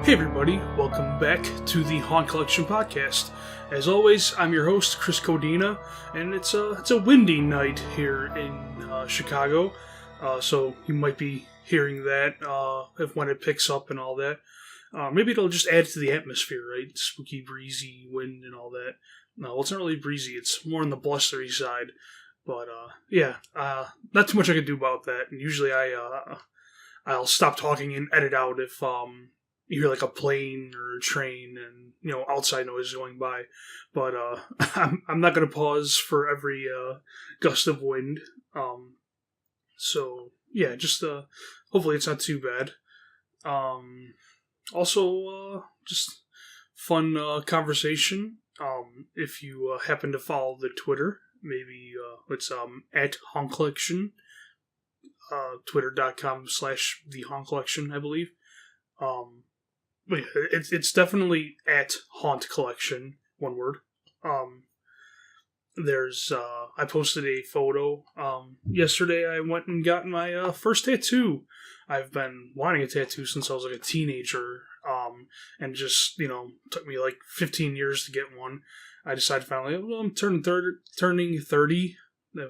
Hey everybody, welcome back to the Haunt Collection podcast. As always, I'm your host, Chris Codina, and it's a windy night here in Chicago, so you might be hearing that when it picks up and all that. Maybe it'll just add to the atmosphere, right? Spooky, breezy wind and all that. No, well, it's not really breezy, it's more on the blustery side. But, not too much I can do about that, and usually I'll stop talking and edit out if, you hear like a plane or a train and, outside noise going by. But I'm not going to pause for every gust of wind. So, yeah, just hopefully it's not too bad. Also, just fun conversation. If you happen to follow the Twitter, maybe it's at Haunt Collection, twitter.com/the Haunt Collection, I believe. It's definitely at Haunt Collection, one word. I posted a photo. Yesterday I went and got my first tattoo. I've been wanting a tattoo since I was like a teenager. And just, took me like 15 years to get one. I decided finally, I'm turning 30. I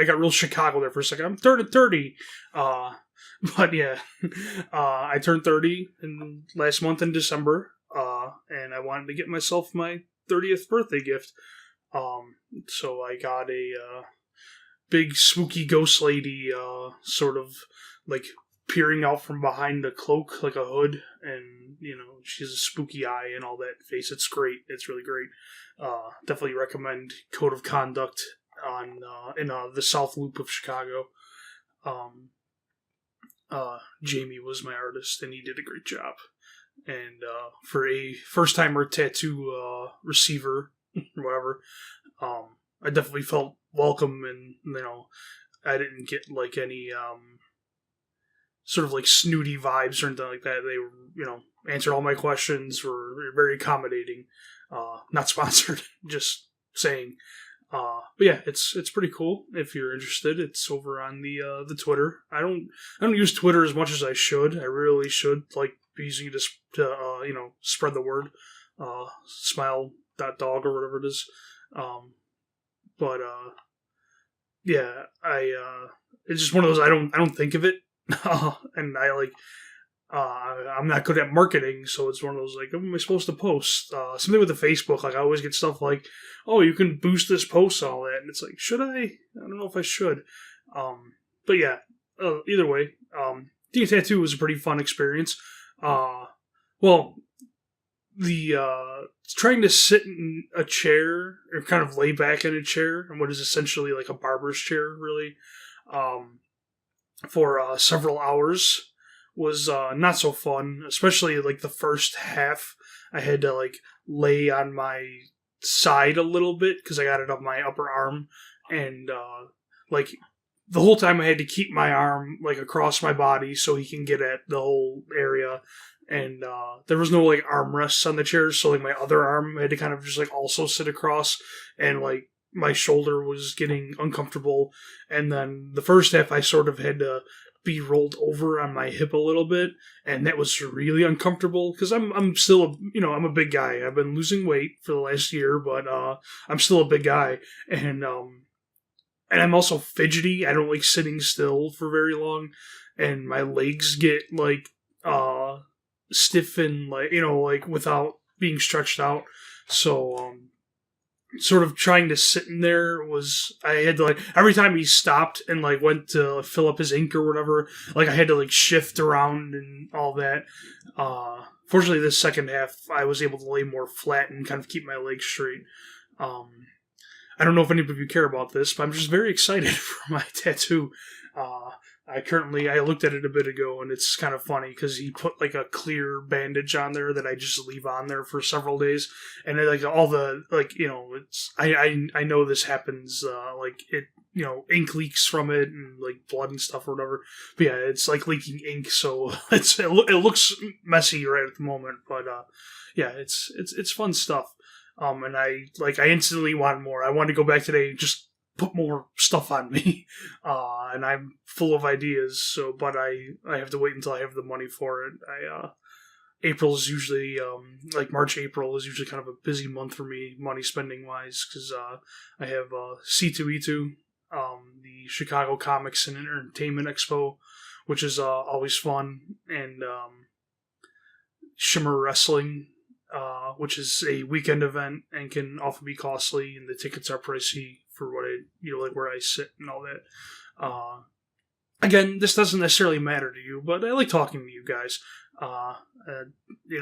got real Chicago there for a second. I'm turning 30. But yeah, I turned 30 last month in December, and I wanted to get myself my 30th birthday gift. So I got a big spooky ghost lady, sort of like peering out from behind a cloak, like a hood, and she has a spooky eye and all that face. It's great. It's really great. Definitely recommend Code of Conduct on in the South Loop of Chicago. Jamie was my artist, and he did a great job. And for a first-timer tattoo receiver, whatever, I definitely felt welcome, and I didn't get like any sort of like snooty vibes or anything like that. They were, answered all my questions, were very accommodating. Not sponsored, just saying. But yeah, it's pretty cool. If you're interested, it's over on the Twitter. I don't use Twitter as much as I should. I really should be using it to spread the word. Smile.dog or whatever it is. But yeah, it's just one of those I don't think of it, and I'm not good at marketing, so it's one of those what am I supposed to post? Something with the Facebook, I always get stuff like, oh, you can boost this post and all that, and it's like, should I? I don't know if I should. But yeah, either way, getting a tattoo was a pretty fun experience. Trying to sit in a chair or kind of lay back in a chair, and what is essentially like a barber's chair, really, for several hours was not so fun, especially the first half. I had to lay on my side a little bit because I got it up my upper arm, and the whole time I had to keep my arm across my body so he can get at the whole area, and there was no armrests on the chairs, so my other arm had to kind of just also sit across, and my shoulder was getting uncomfortable, and then the first half I sort of had to be rolled over on my hip a little bit, and that was really uncomfortable because I'm still I'm a big guy. I've been losing weight for the last year, but I'm still a big guy, and I'm also fidgety. I don't like sitting still for very long, and my legs get stiff and without being stretched out. So sort of trying to sit in there I had to every time he stopped and went to fill up his ink or whatever, I had to shift around and all that. Fortunately this second half I was able to lay more flat and kind of keep my legs straight. I don't know if any of you care about this, but I'm just very excited for my tattoo. I looked at it a bit ago, and it's kind of funny because he put a clear bandage on there that I just leave on there for several days, and all the it's I know this happens, ink leaks from it and blood and stuff or whatever. But yeah, it's leaking ink, so it looks messy right at the moment. But yeah, it's fun stuff. And I instantly want more. I wanted to go back today and just put more stuff on me, and I'm full of ideas. But I have to wait until I have the money for it. April is usually, like March, April is usually kind of a busy month for me, money spending wise, because I have C2E2, the Chicago Comics and Entertainment Expo, which is always fun, and Shimmer Wrestling, which is a weekend event and can often be costly, and the tickets are pricey for what like where I sit and all that. Again, this doesn't necessarily matter to you, but I like talking to you guys.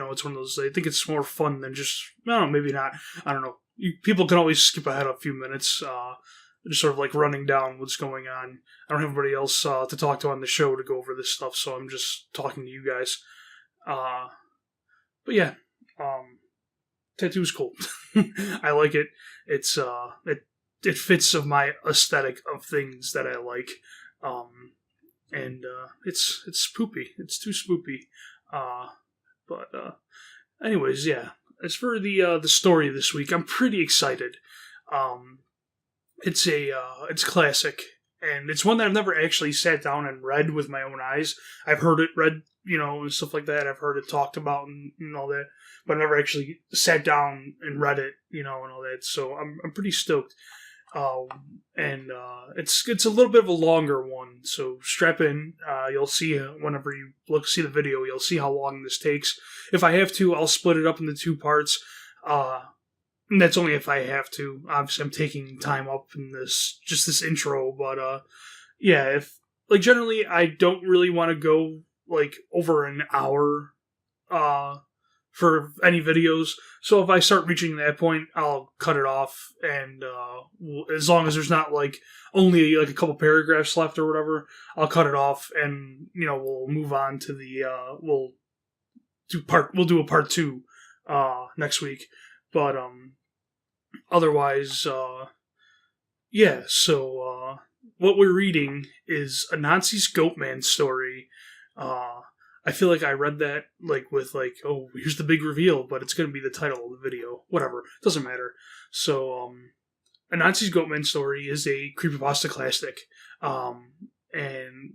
It's one of those, I think it's more fun than just, no, maybe not. I don't know. People can always skip ahead a few minutes, just sort of like running down what's going on. I don't have anybody else to talk to on the show to go over this stuff, so I'm just talking to you guys. But yeah, tattoo's cool. I like it. It's it fits of my aesthetic of things that I like. And it's spoopy. It's too spoopy. But anyways, yeah. As for the story this week, I'm pretty excited. It's classic, and it's one that I've never actually sat down and read with my own eyes. I've heard it read, and stuff like that. I've heard it talked about and all that, but I've never actually sat down and read it, and all that. So I'm pretty stoked. It's a little bit of a longer one, so strap in. You'll see whenever you see the video, you'll see how long this takes. If I have to, I'll split it up into 2 parts. And that's only if I have to. Obviously, I'm taking time up in this intro, but yeah. If generally, I don't really want to go over an hour for any videos. So if I start reaching that point, I'll cut it off, and as long as there's not only a couple paragraphs left or whatever, I'll cut it off, and we'll move on to the we'll do a part 2 next week. But otherwise, yeah. So what we're reading is Anansi's Goatman story. I feel like I read that with oh, here's the big reveal, but it's going to be the title of the video. Whatever, doesn't matter. So Anansi's Goatman story is a creepypasta classic, and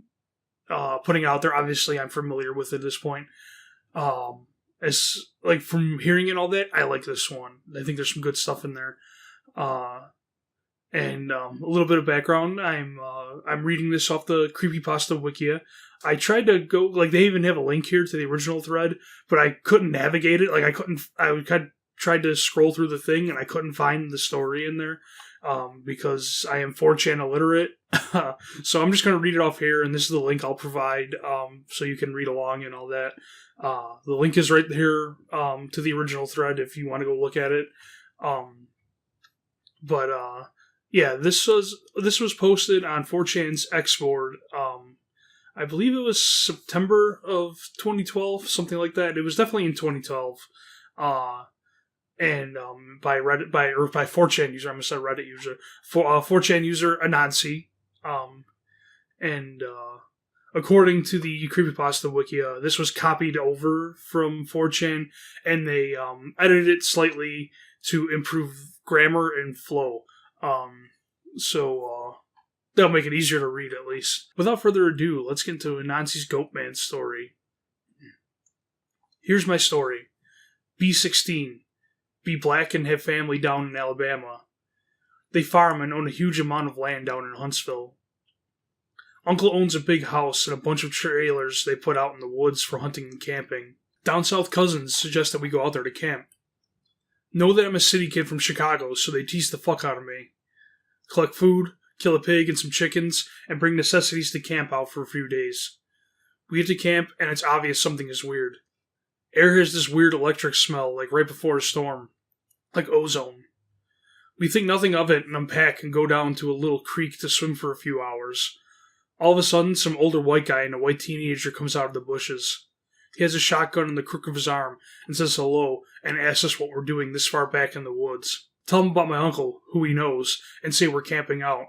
putting it out there. Obviously, I'm familiar with it at this point. As from hearing and all that, I like this one. I think there's some good stuff in there. And a little bit of background. I'm reading this off the creepypasta wikia. I tried to go they even have a link here to the original thread, but I couldn't navigate it. I tried to scroll through the thing and I couldn't find the story in there because I am 4chan illiterate. So I'm just going to read it off here, and this is the link I'll provide so you can read along and all that. The link is right here to the original thread if you want to go look at it. Yeah, this was posted on 4chan's X board. I believe it was September of 2012, something like that. It was definitely in 2012. And by 4chan user, I'm gonna say Reddit user, 4chan user Anansi. According to the creepypasta wikia, this was copied over from 4chan, and they edited it slightly to improve grammar and flow. So that'll make it easier to read, at least. Without further ado, let's get into Anansi's Goatman story. Here's my story. Be 16. Be black and have family down in Alabama. They farm and own a huge amount of land down in Huntsville. Uncle owns a big house and a bunch of trailers they put out in the woods for hunting and camping. Down south cousins suggest that we go out there to camp. Know that I'm a city kid from Chicago, so they tease the fuck out of me. Collect food, kill a pig and some chickens, and bring necessities to camp out for a few days. We get to camp, and it's obvious something is weird. Air has this weird electric smell, right before a storm. Like ozone. We think nothing of it and unpack and go down to a little creek to swim for a few hours. All of a sudden, some older white guy and a white teenager comes out of the bushes. He has a shotgun in the crook of his arm and says hello and asks us what we're doing this far back in the woods. Tell him about my uncle, who he knows, and say we're camping out.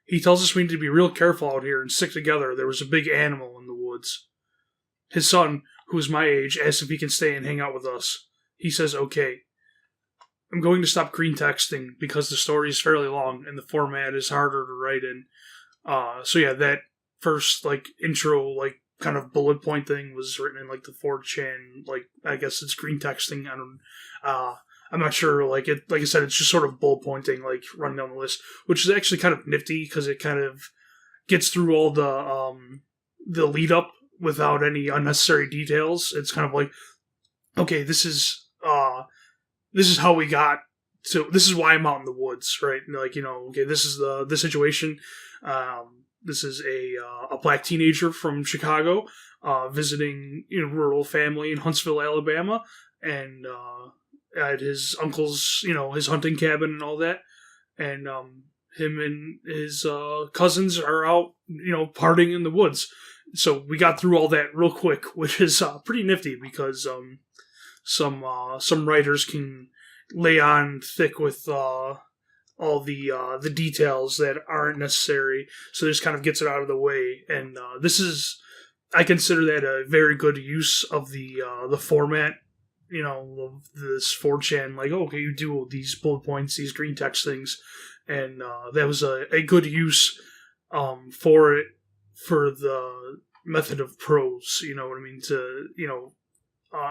He tells us we need to be real careful out here and stick together. There was a big animal in the woods. His son, who is my age, asks if he can stay and hang out with us. He says okay. I'm going to stop green texting because the story is fairly long and the format is harder to write in. So yeah, that first intro kind of bullet point thing was written in like the 4chan, like I guess it's green texting. I'm not sure. Like I said, it's just sort of bullet pointing, like running down the list, which is actually kind of nifty because it kind of gets through all the lead up without any unnecessary details. It's kind of like, okay, this is how we got. So this is why I'm out in the woods, right? Like, okay, this is the situation. This is a black teenager from Chicago, visiting rural family in Huntsville, Alabama, and at his uncle's, his hunting cabin and all that. And him and his cousins are out, partying in the woods. So we got through all that real quick, which is pretty nifty because some writers can lay on thick with all the details that aren't necessary, so this kind of gets it out of the way. And I consider that a very good use of the format, of this 4chan. Like, okay, you do these bullet points, these green text things, and that was a good use for it, for the method of prose. You know what I mean? To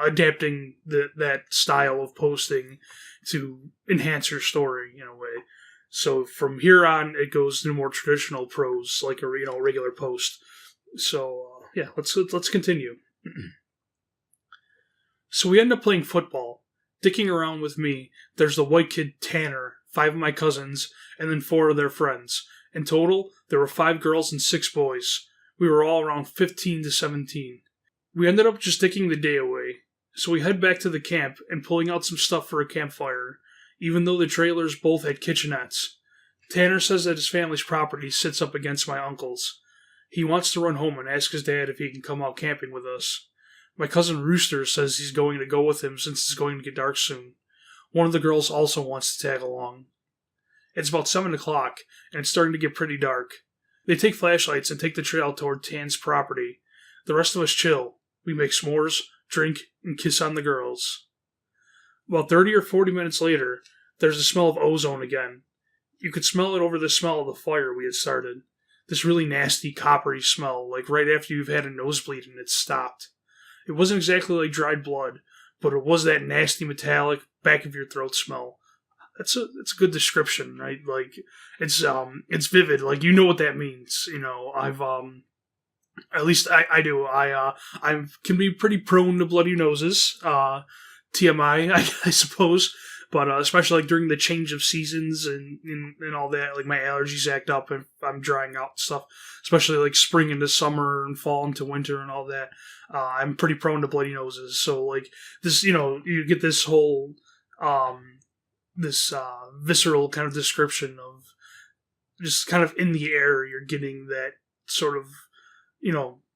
adapting that style of posting to enhance your story in a way. So from here on, it goes to more traditional prose, like a regular post. So yeah, let's continue. So we end up playing football. Dicking around with me, there's the white kid Tanner, 5 of my cousins, and then 4 of their friends. In total, there were 5 girls and 6 boys. We were all around 15 to 17. We ended up just dicking the day away. So we head back to the camp and pulling out some stuff for a campfire, even though the trailers both had kitchenettes. Tanner says that his family's property sits up against my uncle's. He wants to run home and ask his dad if he can come out camping with us. My cousin Rooster says he's going to go with him since it's going to get dark soon. One of the girls also wants to tag along. It's about 7 o'clock, and it's starting to get pretty dark. They take flashlights and take the trail toward Tan's property. The rest of us chill. We make s'mores, drink, and kiss on the girls. About 30 or 40 minutes later, there's the smell of ozone again. You could smell it over the smell of the fire we had started. This really nasty, coppery smell, like right after you've had a nosebleed and it's stopped. It wasn't exactly like dried blood, but it was that nasty, metallic, back of your throat smell. That's a good description, right? Like, it's vivid. Like, you know what that means. I've at least I do. I can be pretty prone to bloody noses. TMI, I suppose. But especially like during the change of seasons and all that, like my allergies act up if I'm drying out and stuff. Especially like spring into summer and fall into winter and all that. I'm pretty prone to bloody noses. So like this, you get this whole visceral kind of description of just kind of in the air. You're getting that sort of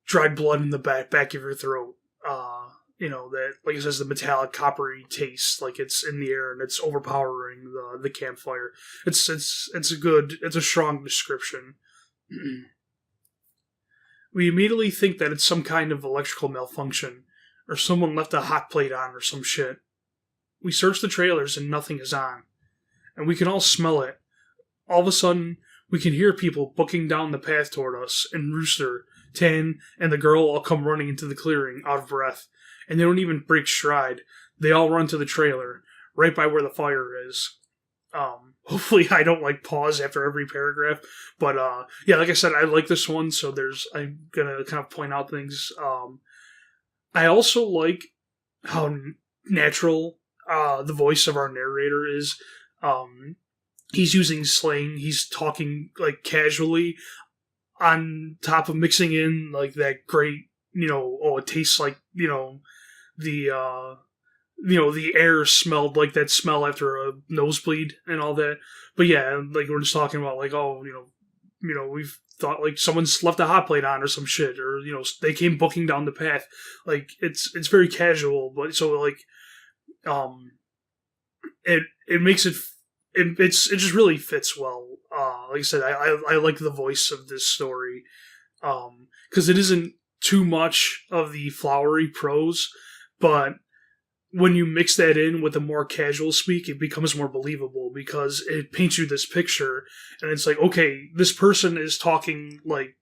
dried blood in the back of your throat. That, like it says, the metallic coppery taste, like it's in the air and it's overpowering the campfire. It's a strong description. We immediately think that it's some kind of electrical malfunction, or someone left a hot plate on or some shit. We search the trailers and nothing is on. And we can all smell it. All of a sudden, we can hear people booking down the path toward us, and Rooster, Tan, and the girl all come running into the clearing, out of breath. And they don't even break stride. They all run to the trailer, right by where the fire is. Hopefully I don't pause after every paragraph. But yeah, like I said, I like this one, so I'm gonna kind of point out things. I also like how natural the voice of our narrator is. He's using slang. He's talking casually, on top of mixing in that great, it tastes like the air smelled like that smell after a nosebleed and all that. But yeah, we're just talking about we've thought someone's left a hot plate on or some shit, or they came booking down the path. It's very casual, but so it makes it just really fits well. Like I said, I like the voice of this story because it isn't too much of the flowery prose, but when you mix that in with a more casual speak, it becomes more believable because it paints you this picture, and it's like, okay, this person is talking like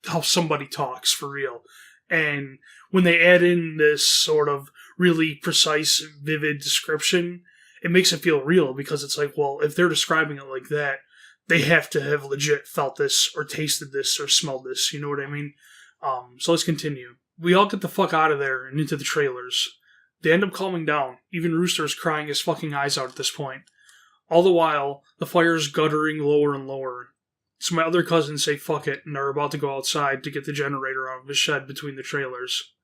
how somebody talks for real, And when they add in this sort of really precise, vivid description, it makes it feel real because it's like, well, if they're describing it like that, they have to have legit felt this or tasted this or smelled this. You know what I mean? So let's continue. We all get the fuck out of there and into the trailers. They end up calming down. Even Rooster is crying his fucking eyes out at this point. All the while, the fire is guttering lower and lower. So my other cousins say fuck it and are about to go outside to get the generator out of his shed between the trailers.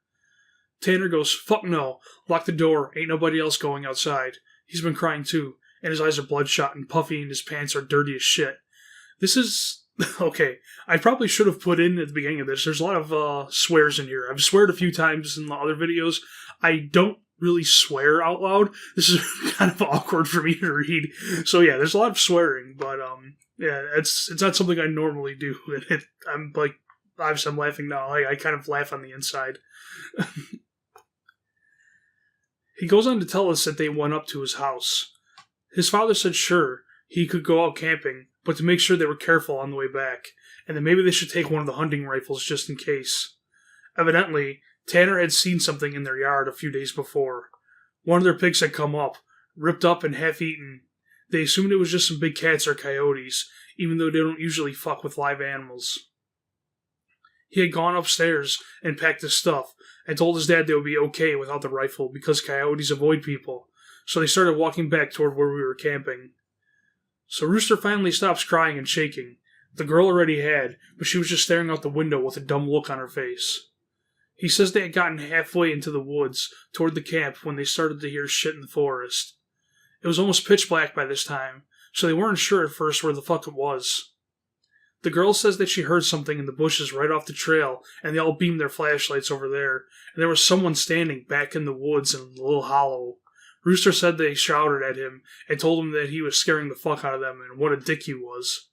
Tanner goes, fuck no, lock the door, ain't nobody else going outside. He's been crying too, and his eyes are bloodshot and puffy and his pants are dirty as shit. This is... Okay, I probably should have put in at the beginning of this, there's a lot of swears in here. I've sweared a few times in the other videos. I don't really swear out loud. This is kind of awkward for me to read. So yeah, there's a lot of swearing, but yeah, it's not something I normally do. I'm like, obviously I'm laughing now. I kind of laugh on the inside. He goes on to tell us that they went up to his house. His father said sure, he could go out camping, but to make sure they were careful on the way back, and that maybe they should take one of the hunting rifles just in case. Evidently, Tanner had seen something in their yard a few days before. One of their pigs had come up, ripped up and half-eaten. They assumed it was just some big cats or coyotes, even though they don't usually fuck with live animals. He had gone upstairs and packed his stuff, and told his dad they would be okay without the rifle because coyotes avoid people, so they started walking back toward where we were camping. So Rooster finally stops crying and shaking. The girl already had, but she was just staring out the window with a dumb look on her face. He says they had gotten halfway into the woods toward the camp when they started to hear shit in the forest. It was almost pitch black by this time, so they weren't sure at first where the fuck it was. The girl says that she heard something in the bushes right off the trail, and they all beamed their flashlights over there, and there was someone standing back in the woods in a little hollow. Rooster said they shouted at him and told him that he was scaring the fuck out of them and what a dick he was.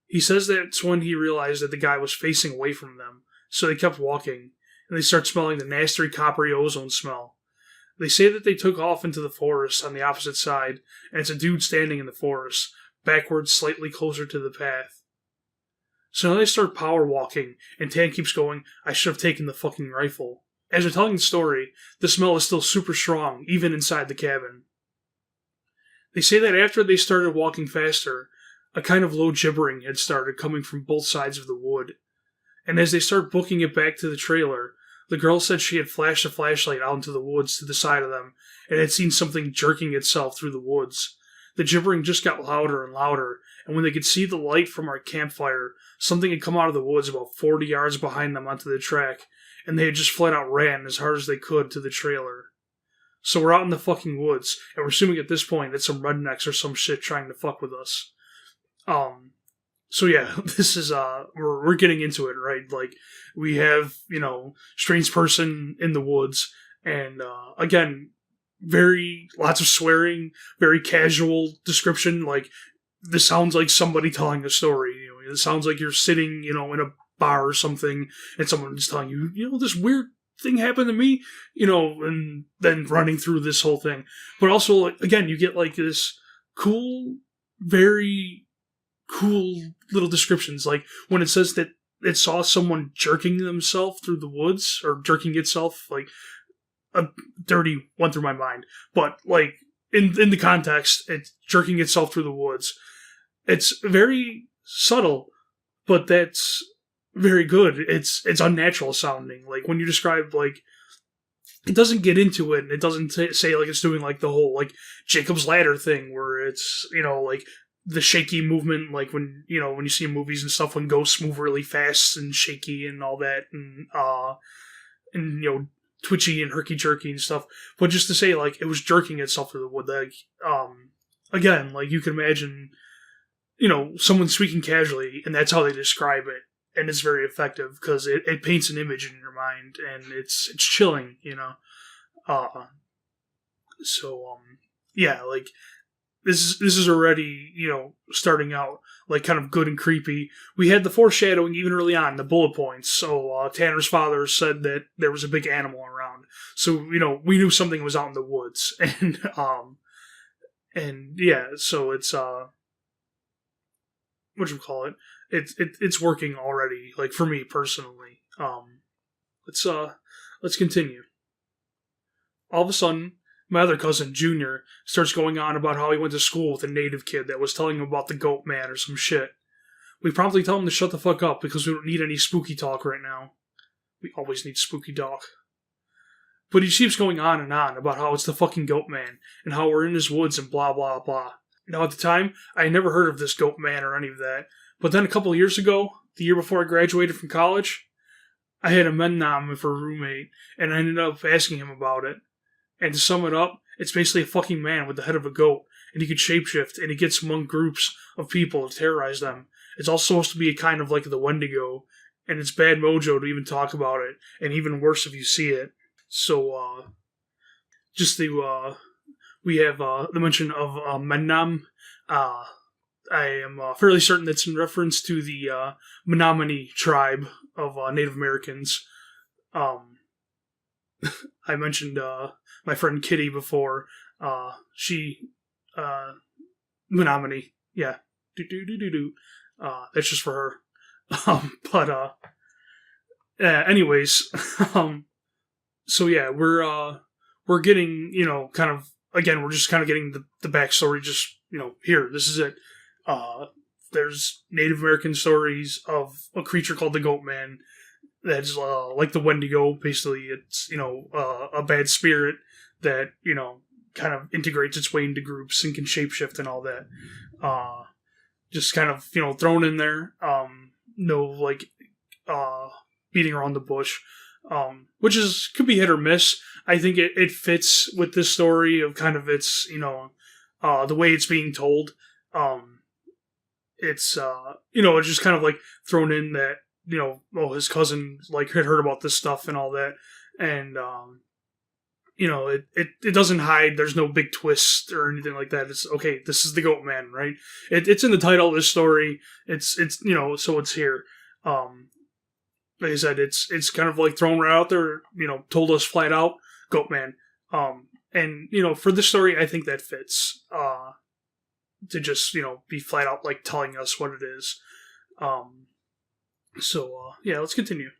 He says that's when he realized that the guy was facing away from them, so they kept walking, and they start smelling the nasty coppery ozone smell. They say that they took off into the forest on the opposite side, and it's a dude standing in the forest, backwards slightly closer to the path. So now they start power walking, and Tan keeps going, I should have taken the fucking rifle. As they're telling the story, the smell is still super strong, even inside the cabin. They say that after they started walking faster, a kind of low gibbering had started coming from both sides of the wood. And as they start booking it back to the trailer, the girl said she had flashed a flashlight out into the woods to the side of them, and had seen something jerking itself through the woods. The gibbering just got louder and louder, and when they could see the light from our campfire, something had come out of the woods about 40 yards behind them onto the track, and they had just flat out ran as hard as they could to the trailer. So we're out in the fucking woods, and we're assuming at this point it's some rednecks or some shit trying to fuck with us. So yeah, this is, we're getting into it, right? Like, we have, strange person in the woods, and, again, lots of swearing, very casual description, like, this sounds like somebody telling a story, it sounds like you're sitting, in a bar or something, and someone's telling you, this weird thing happened to me, and then running through this whole thing. But also, like, again, you get, like, this cool, very cool little descriptions, like, when it says that it saw someone jerking themselves through the woods, or jerking itself, like, a dirty went through my mind. But, like, in the context, it's jerking itself through the woods. It's very subtle, but that's very good. It's unnatural sounding. Like, when you describe, like, it doesn't get into it, and it doesn't say, like, it's doing, like, the whole, like, Jacob's Ladder thing, where it's, like, the shaky movement, like, when you see movies and stuff, when ghosts move really fast and shaky and all that, and twitchy and herky-jerky and stuff. But just to say, like, it was jerking itself through the wood, like, again, like, you can imagine, someone speaking casually, and that's how they describe it. And it's very effective because it paints an image in your mind, and it's chilling, yeah, like, this is already, starting out, like, kind of good and creepy. We had the foreshadowing even early on, the bullet points. So Tanner's father said that there was a big animal around, so we knew something was out in the woods, and yeah, so it's whatchamacallit, it's working already, like, for me personally. let's continue. All of a sudden, my other cousin, Junior, starts going on about how he went to school with a native kid that was telling him about the Goatman or some shit. We promptly tell him to shut the fuck up because we don't need any spooky talk right now. We always need spooky talk. But he keeps going on and on about how it's the fucking Goatman and how we're in his woods and blah blah blah. Now at the time, I had never heard of this Goatman or any of that. But then a couple of years ago, the year before I graduated from college, I had a Menam for a roommate, and I ended up asking him about it. And to sum it up, it's basically a fucking man with the head of a goat, and he can shapeshift, and he gets among groups of people to terrorize them. It's all supposed to be a kind of like the Wendigo, and it's bad mojo to even talk about it, and even worse if you see it. So, we have the mention of Menam. I am fairly certain that's in reference to the Menominee tribe of Native Americans. I mentioned my friend Kitty before. She Menominee, yeah, do. That's just for her. Anyways, so yeah, we're getting, kind of, again, we're just kind of getting the backstory. Just here, this is it. There's Native American stories of a creature called the Goatman. That's like the Wendigo. Basically, it's a bad spirit that kind of integrates its way into groups and can shapeshift and all that. Just kind of thrown in there. No beating around the bush, which could be hit or miss. I think it fits with this story of kind of its the way it's being told. It's it's just kind of like thrown in that his cousin had heard about this stuff and all that, and it doesn't hide. There's no big twist or anything like that. It's okay. This is the Goatman, right? It's in the title of this story. It's so it's here. Like I said, it's kind of like thrown right out there. Told us flat out, Goatman. And for this story, I think that fits. To just be flat out telling us what it is. So let's continue.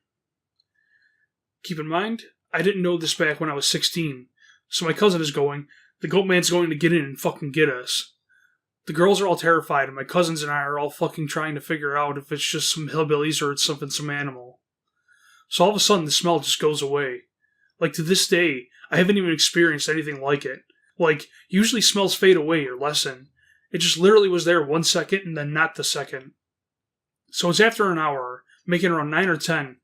Keep in mind, I didn't know this back when I was 16. So my cousin is going, the Goatman's going to get in and fucking get us. The girls are all terrified, and my cousins and I are all fucking trying to figure out if it's just some hillbillies or it's some animal. So all of a sudden, the smell just goes away. To this day, I haven't even experienced anything like it. Usually smells fade away or lessen. It just literally was there 1 second and then not the second. So it's after an hour, making around 9 or 10.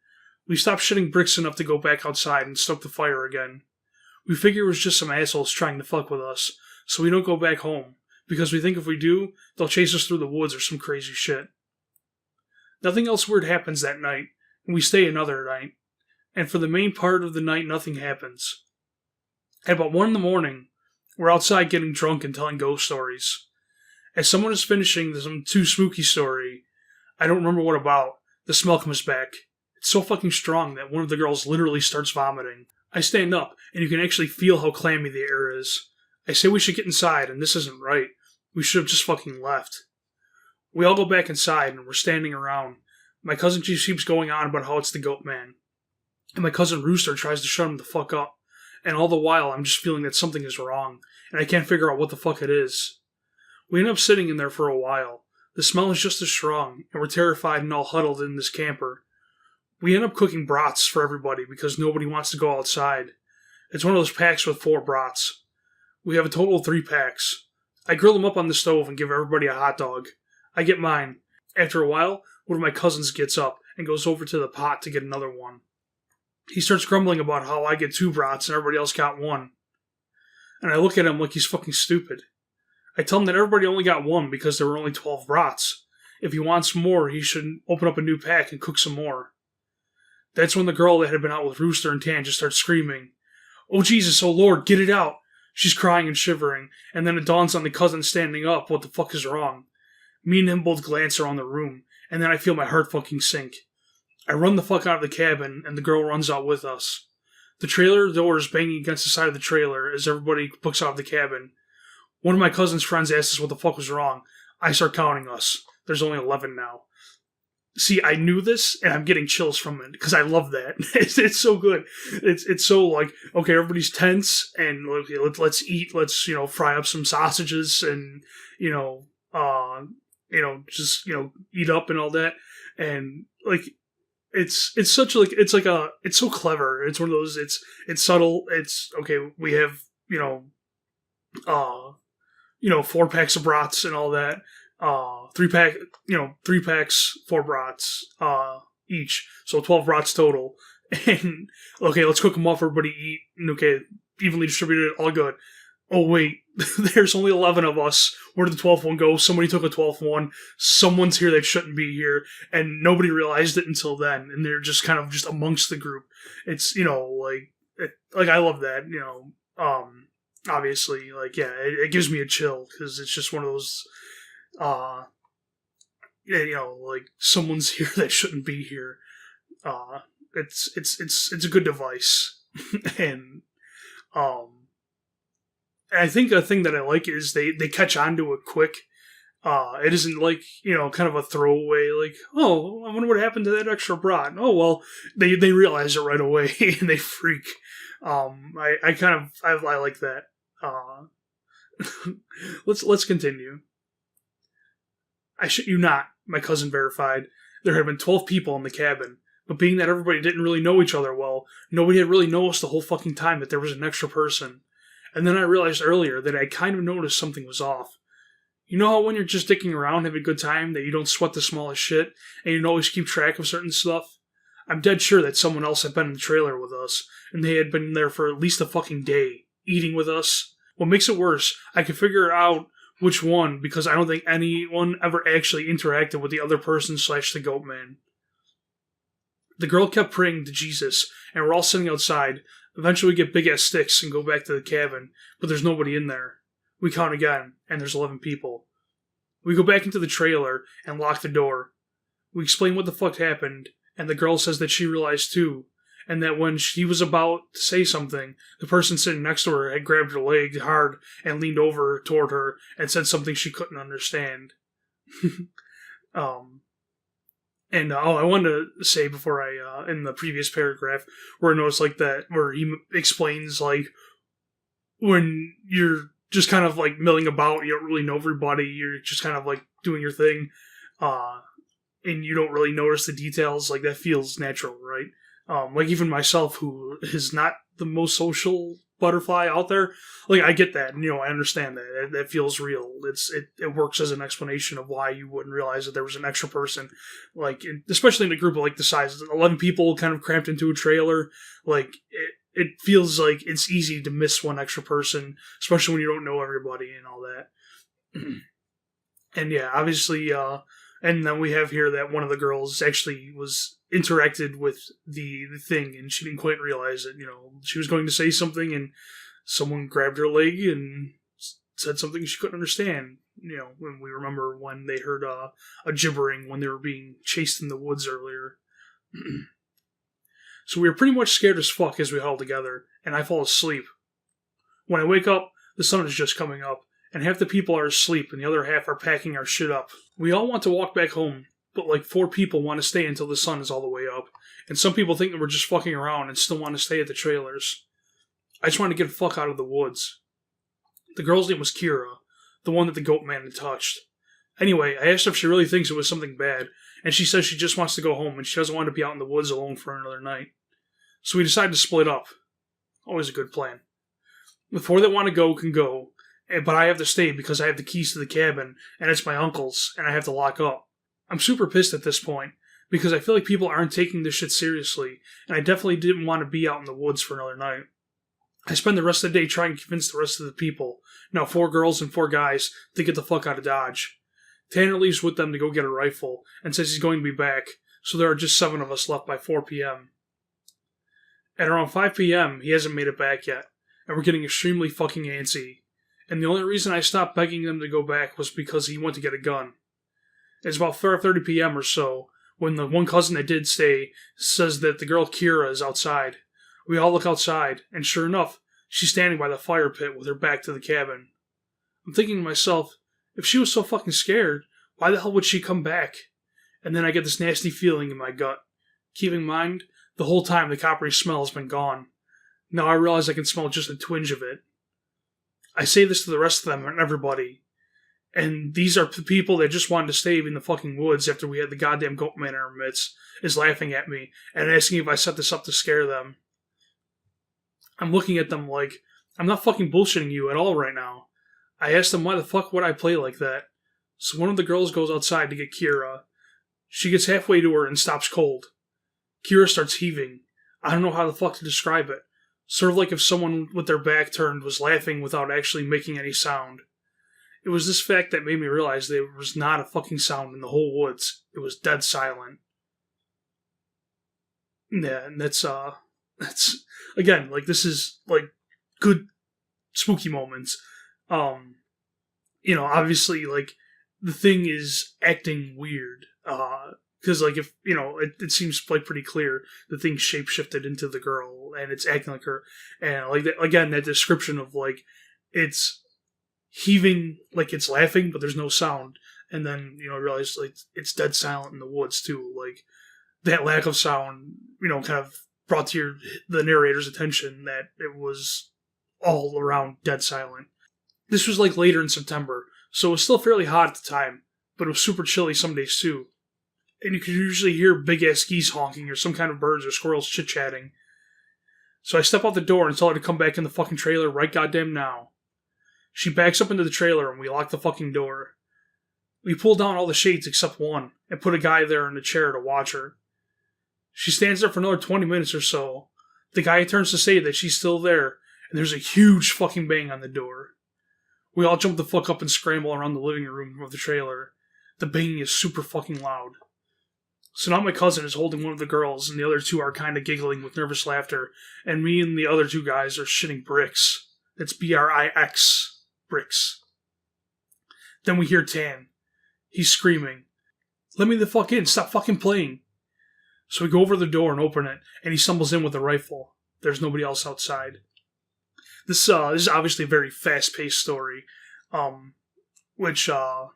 We stopped shitting bricks enough to go back outside and stoke the fire again. We figure it was just some assholes trying to fuck with us, so we don't go back home, because we think if we do, they'll chase us through the woods or some crazy shit. Nothing else weird happens that night, and we stay another night. And for the main part of the night, nothing happens. At about 1 a.m, we're outside getting drunk and telling ghost stories. As someone is finishing some too spooky story, I don't remember what about, the smell comes back. It's so fucking strong that one of the girls literally starts vomiting. I stand up, and you can actually feel how clammy the air is. I say we should get inside, and this isn't right. We should have just fucking left. We all go back inside, and we're standing around. My cousin just keeps going on about how it's the Goatman. And my cousin Rooster tries to shut him the fuck up. And all the while, I'm just feeling that something is wrong, and I can't figure out what the fuck it is. We end up sitting in there for a while. The smell is just as strong, and we're terrified and all huddled in this camper. We end up cooking brats for everybody because nobody wants to go outside. It's one of those packs with 4 brats. We have a total of 3 packs. I grill them up on the stove and give everybody a hot dog. I get mine. After a while, one of my cousins gets up and goes over to the pot to get another one. He starts grumbling about how I get 2 brats and everybody else got 1. And I look at him like he's fucking stupid. I tell him that everybody only got 1 because there were only 12 brats. If he wants more, he should open up a new pack and cook some more. That's when the girl that had been out with Rooster and Tan just starts screaming, "Oh Jesus, oh Lord, get it out!" She's crying and shivering, and then it dawns on the cousin standing up what the fuck is wrong. Me and him both glance around the room, and then I feel my heart fucking sink. I run the fuck out of the cabin, and the girl runs out with us. The trailer door is banging against the side of the trailer as everybody books out of the cabin. One of my cousin's friends asks us what the fuck was wrong. I start counting us. There's only 11 now. see, I knew this, and I'm getting chills from it because I love that. It's so good. It's so like, okay, everybody's tense, and okay, let's eat. Let's fry up some sausages, and you know, just eat up and all that, and like. It's such like it's so clever. It's one of those. It's subtle. It's okay. We have 4 packs of brats and all that. 3 packs, 4 brats each, so 12 brats total. And okay, let's cook them up. Everybody eat. And okay, evenly distributed. All good. Oh wait, there's only 11 of us. Where did the 12th one go? Somebody took a 12th one. Someone's here that shouldn't be here, and nobody realized it until then. And they're just kind of just amongst the group. It's like I love that. Obviously, like yeah, it gives me a chill because it's just one of those. Like someone's here that shouldn't be here. It's a good device, and I think a thing that I like is they catch on to it quick. It isn't like, kind of a throwaway, like, oh, I wonder what happened to that extra brat. Oh, well, they realize it right away and they freak. I like that. Let's continue. I shit you not, my cousin verified. There had been 12 people in the cabin, but being that everybody didn't really know each other well, nobody had really noticed the whole fucking time that there was an extra person. And then I realized earlier that I kind of noticed something was off. You know how when you're just dicking around, having a good time, that you don't sweat the smallest shit, and you don't always keep track of certain stuff? I'm dead sure that someone else had been in the trailer with us, and they had been there for at least a fucking day, eating with us. What makes it worse, I can figure out which one, because I don't think anyone ever actually interacted with the other person / the Goatman. The girl kept praying to Jesus, and we're all sitting outside. Eventually we get big-ass sticks and go back to the cabin, but there's nobody in there. We count again, and there's 11 people. We go back into the trailer and lock the door. We explain what the fuck happened, and the girl says that she realized too, and that when she was about to say something, the person sitting next to her had grabbed her leg hard and leaned over toward her and said something she couldn't understand. I wanted to say before in the previous paragraph, where I noticed like that, where he explains like when you're just kind of like milling about, you don't really know everybody, you're just kind of like doing your thing, and you don't really notice the details, like that feels natural, right? Like even myself, who is not the most social butterfly out there, like I get that, and, I understand that. That feels real. It works as an explanation of why you wouldn't realize that there was an extra person, like especially in a group of like the size of 11 people kind of cramped into a trailer. Like it feels like it's easy to miss one extra person, especially when you don't know everybody and all that. And yeah, obviously, and then we have here that one of the girls actually was interacted with the thing, and she didn't quite realize it. She was going to say something, and someone grabbed her leg and said something she couldn't understand. When we remember when they heard a gibbering when they were being chased in the woods earlier. So we were pretty much scared as fuck as we held together, and I fall asleep. When I wake up, the sun is just coming up, and half the people are asleep, and the other half are packing our shit up. We all want to walk back home, but like 4 people want to stay until the sun is all the way up, and some people think that we're just fucking around and still want to stay at the trailers. I just want to get the fuck out of the woods. The girl's name was Kira, the one that the Goatman had touched. Anyway, I asked her if she really thinks it was something bad, and she says she just wants to go home and she doesn't want to be out in the woods alone for another night. So we decided to split up. Always a good plan. The 4 that want to go can go, but I have to stay because I have the keys to the cabin, and it's my uncle's, and I have to lock up. I'm super pissed at this point, because I feel like people aren't taking this shit seriously, and I definitely didn't want to be out in the woods for another night. I spend the rest of the day trying to convince the rest of the people, now 4 girls and 4 guys, to get the fuck out of Dodge. Tanner leaves with them to go get a rifle, and says he's going to be back, so there are just 7 of us left by 4 p.m. At around 5 p.m., he hasn't made it back yet, and we're getting extremely fucking antsy. And the only reason I stopped begging them to go back was because he went to get a gun. It's about 5:30 p.m. or so, when the one cousin that did stay says that the girl Kira is outside. We all look outside, and sure enough, she's standing by the fire pit with her back to the cabin. I'm thinking to myself, if she was so fucking scared, why the hell would she come back? and then I get this nasty feeling in my gut. Keep in mind, the whole time the coppery smell has been gone. Now I realize I can smell just a twinge of it. I say this to the rest of them and everybody. And these are the people that just wanted to stay in the fucking woods after we had the goddamn Goatman in our midst, is laughing at me and asking if I set this up to scare them. I'm looking at them like, I'm not fucking bullshitting you at all right now. I asked them why the fuck would I play like that. So one of the girls goes outside to get Kira. She gets halfway to her and stops cold. Kira starts heaving. I don't know how the fuck to describe it. Sort of like if someone with their back turned was laughing without actually making any sound. It was this fact that made me realize there was not a fucking sound in the whole woods. It was dead silent. Yeah, and that's again, like, this is, like, good spooky moments. Obviously, like, the thing is acting weird. Because, like, if, it seems, like, pretty clear the thing shapeshifted into the girl, and it's acting like her. And, like, again, that description of, like, it's heaving like it's laughing, but there's no sound. And then, I realized, like, it's dead silent in the woods, too. Like, that lack of sound, kind of brought to the narrator's attention that it was all around dead silent. This was, like, later in September, so it was still fairly hot at the time, but it was super chilly some days, too. And you could usually hear big-ass geese honking or some kind of birds or squirrels chit-chatting. So I step out the door and tell her to come back in the fucking trailer right goddamn now. She backs up into the trailer and we lock the fucking door. We pull down all the shades except one and put a guy there in a chair to watch her. She stands there for another 20 minutes or so. The guy turns to say that she's still there, and there's a huge fucking bang on the door. We all jump the fuck up and scramble around the living room of the trailer. The banging is super fucking loud. So now my cousin is holding one of the girls, and the other two are kind of giggling with nervous laughter, and me and the other two guys are shitting bricks. That's BRIX. Bricks. Then we hear Tan. He's screaming, "Let me the fuck in, stop fucking playing." So we go over the door and open it, and he stumbles in with a rifle. There's nobody else outside. This is obviously a very fast-paced story, which I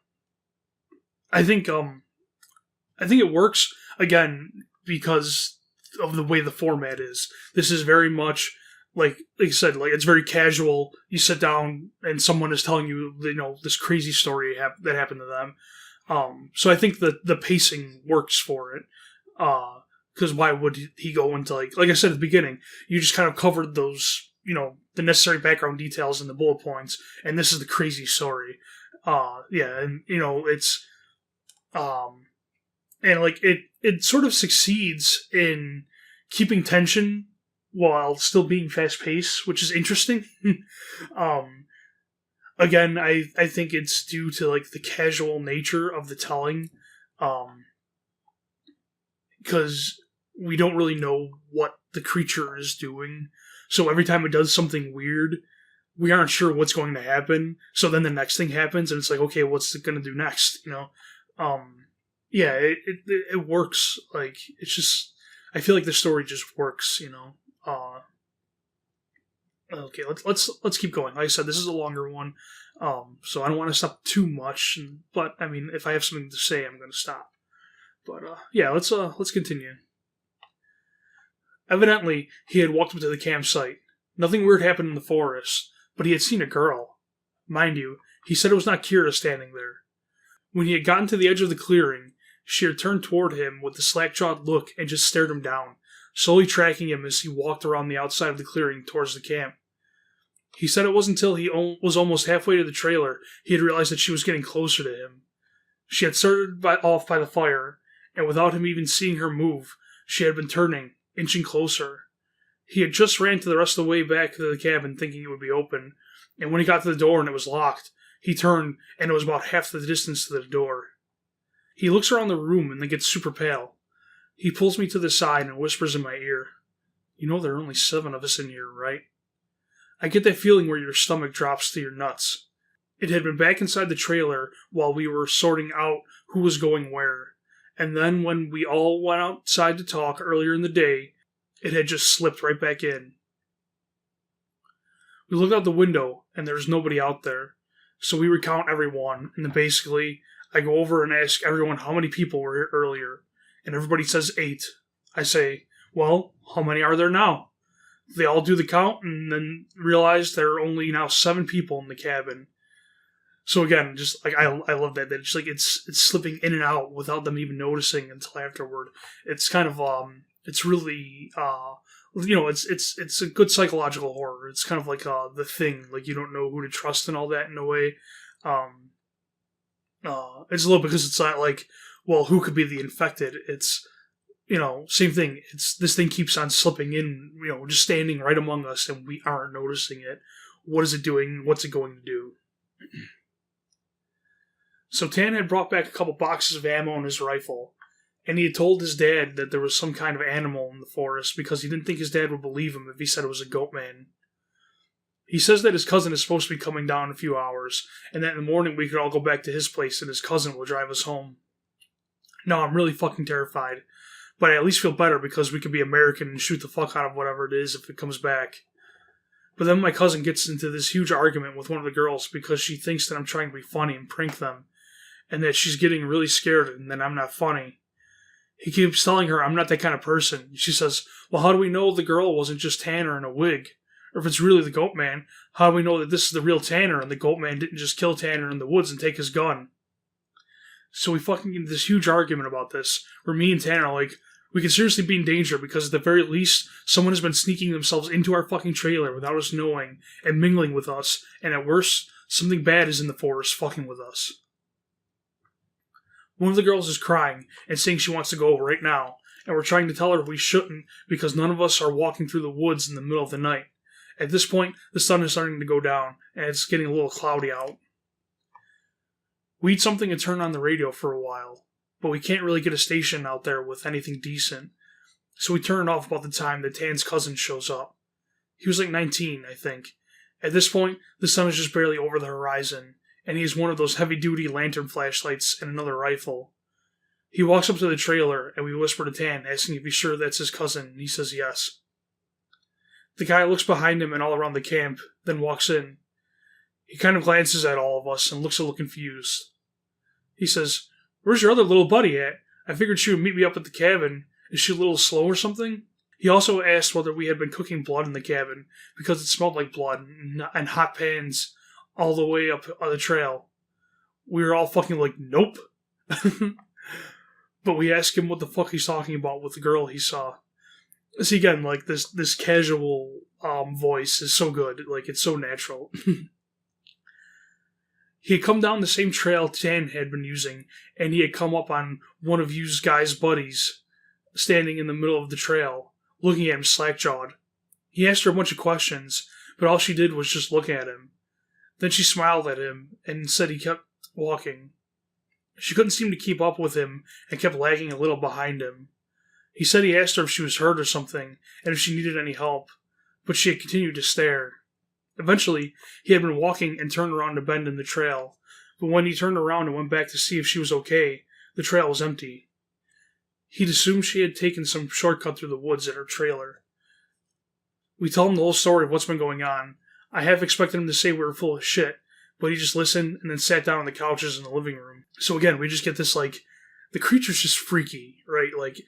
think it works, again, because of the way the format is. This is very much, like I said, like, it's very casual. You sit down and someone is telling you, this crazy story that happened to them. So I think that the pacing works for it. Because why would he go into, like I said at the beginning, you just kind of covered those, the necessary background details and the bullet points, and this is the crazy story. It's, and, like, it sort of succeeds in keeping tension while still being fast-paced, which is interesting. Again, I think it's due to, like, the casual nature of the telling, because we don't really know what the creature is doing, so every time it does something weird, we aren't sure what's going to happen, so then the next thing happens, and it's like, okay, what's it going to do next, it works. Like, it's just, I feel like the story just works, Okay, let's keep going. Like I said, this is a longer one, so I don't want to stop too much. But I mean, if I have something to say, I'm going to stop. But let's continue. Evidently, he had walked up to the campsite. Nothing weird happened in the forest, but he had seen a girl. Mind you, he said it was not Kira standing there. When he had gotten to the edge of the clearing, she had turned toward him with a slack-jawed look and just stared him down, slowly tracking him as he walked around the outside of the clearing towards the camp. He said it wasn't until he was almost halfway to the trailer he had realized that she was getting closer to him. She had started off by the fire, and without him even seeing her move, she had been turning, inching closer. He had just ran to the rest of the way back to the cabin thinking it would be open, and when he got to the door and it was locked, he turned and it was about half the distance to the door. He looks around the room and then gets super pale. He pulls me to the side and whispers in my ear, "You know there are only 7 of us in here, right?" I get that feeling where your stomach drops to your nuts. It had been back inside the trailer while we were sorting out who was going where, and then when we all went outside to talk earlier in the day, it had just slipped right back in. We looked out the window, and there was nobody out there, so we recount everyone, and then basically, I go over and ask everyone how many people were here earlier, and everybody says 8. I say, well, how many are there now? They all do the count and then realize there are only now 7 people in the cabin. So again, just like I love that it's like it's slipping in and out without them even noticing until afterward. It's kind of it's really it's a good psychological horror. It's kind of like The Thing, like you don't know who to trust and all that in a way. It's a little because it's not like, well, who could be the infected? It's, same thing. It's this thing keeps on slipping in, just standing right among us, and we aren't noticing it. What is it doing? What's it going to do? So Tan had brought back a couple boxes of ammo in his rifle, and he had told his dad that there was some kind of animal in the forest because he didn't think his dad would believe him if he said it was a Goatman. He says that his cousin is supposed to be coming down in a few hours, and that in the morning we could all go back to his place and his cousin will drive us home. No, I'm really fucking terrified, but I at least feel better because we could be American and shoot the fuck out of whatever it is if it comes back. But then my cousin gets into this huge argument with one of the girls because she thinks that I'm trying to be funny and prank them, and that she's getting really scared and that I'm not funny. He keeps telling her I'm not that kind of person. She says, well, how do we know the girl wasn't just Tanner in a wig? Or if it's really the Goatman, how do we know that this is the real Tanner and the Goatman didn't just kill Tanner in the woods and take his gun? So we fucking get into this huge argument about this, where me and Tanner are like, we could seriously be in danger because at the very least, someone has been sneaking themselves into our fucking trailer without us knowing and mingling with us, and at worst, something bad is in the forest fucking with us. One of the girls is crying and saying she wants to go right now, and we're trying to tell her we shouldn't because none of us are walking through the woods in the middle of the night. At this point, the sun is starting to go down, and it's getting a little cloudy out. We eat something and turn on the radio for a while, but we can't really get a station out there with anything decent, so we turn it off about the time that Tan's cousin shows up. He was like 19, I think. At this point, the sun is just barely over the horizon, and he has one of those heavy-duty lantern flashlights and another rifle. He walks up to the trailer, and we whisper to Tan, asking if he's sure that's his cousin, and he says yes. The guy looks behind him and all around the camp, then walks in. He kind of glances at all of us and looks a little confused. He says, where's your other little buddy at? I figured she would meet me up at the cabin. Is she a little slow or something? He also asked whether we had been cooking blood in the cabin, because it smelled like blood and hot pans all the way up on the trail. We were all fucking like, nope. But we asked him what the fuck he's talking about with the girl he saw. See, again, like, this casual voice is so good. Like, it's so natural. He had come down the same trail Tan had been using, and he had come up on one of you guys' buddies, standing in the middle of the trail, looking at him slack-jawed. He asked her a bunch of questions, but all she did was just look at him. Then she smiled at him, and said he kept walking. She couldn't seem to keep up with him, and kept lagging a little behind him. He said he asked her if she was hurt or something, and if she needed any help, but she had continued to stare. Eventually, he had been walking and turned around to bend in the trail, but when he turned around and went back to see if she was okay, the trail was empty. He'd assumed she had taken some shortcut through the woods at her trailer. We told him the whole story of what's been going on. I half expected him to say we were full of shit, but he just listened and then sat down on the couches in the living room. So again, we just get this, like, the creature's just freaky, right? Like,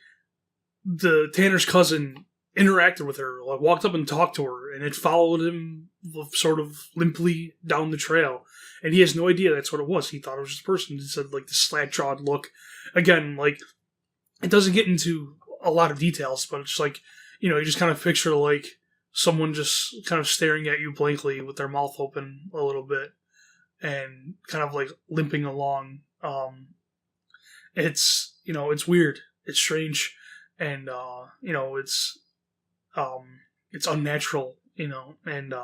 the Tanner's cousin interacted with her, like, walked up and talked to her, and it followed him sort of limply down the trail. And he has no idea that's what it was. He thought it was just a person. He said, like, the slack-jawed look. Again, like, it doesn't get into a lot of details, but it's like, you just kind of picture, like, someone just kind of staring at you blankly with their mouth open a little bit and kind of, like, limping along. It's, it's weird. It's strange. And, it's unnatural, and,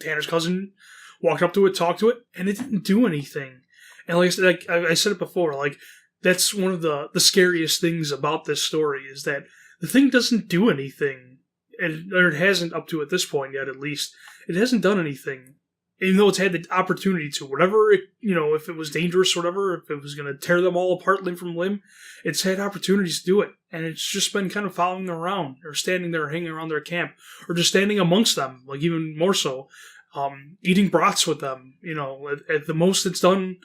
Tanner's cousin walked up to it, talked to it, and it didn't do anything. And like I said it before, like, that's one of the scariest things about this story is that the thing doesn't do anything. Or it hasn't up to at this point yet, at least. It hasn't done anything. Even though it's had the opportunity to. Whatever, if it was dangerous or whatever, if it was going to tear them all apart limb from limb, it's had opportunities to do it. And it's just been kind of following them around, or standing there hanging around their camp, or just standing amongst them, like even more so, eating broths with them. At the most it's done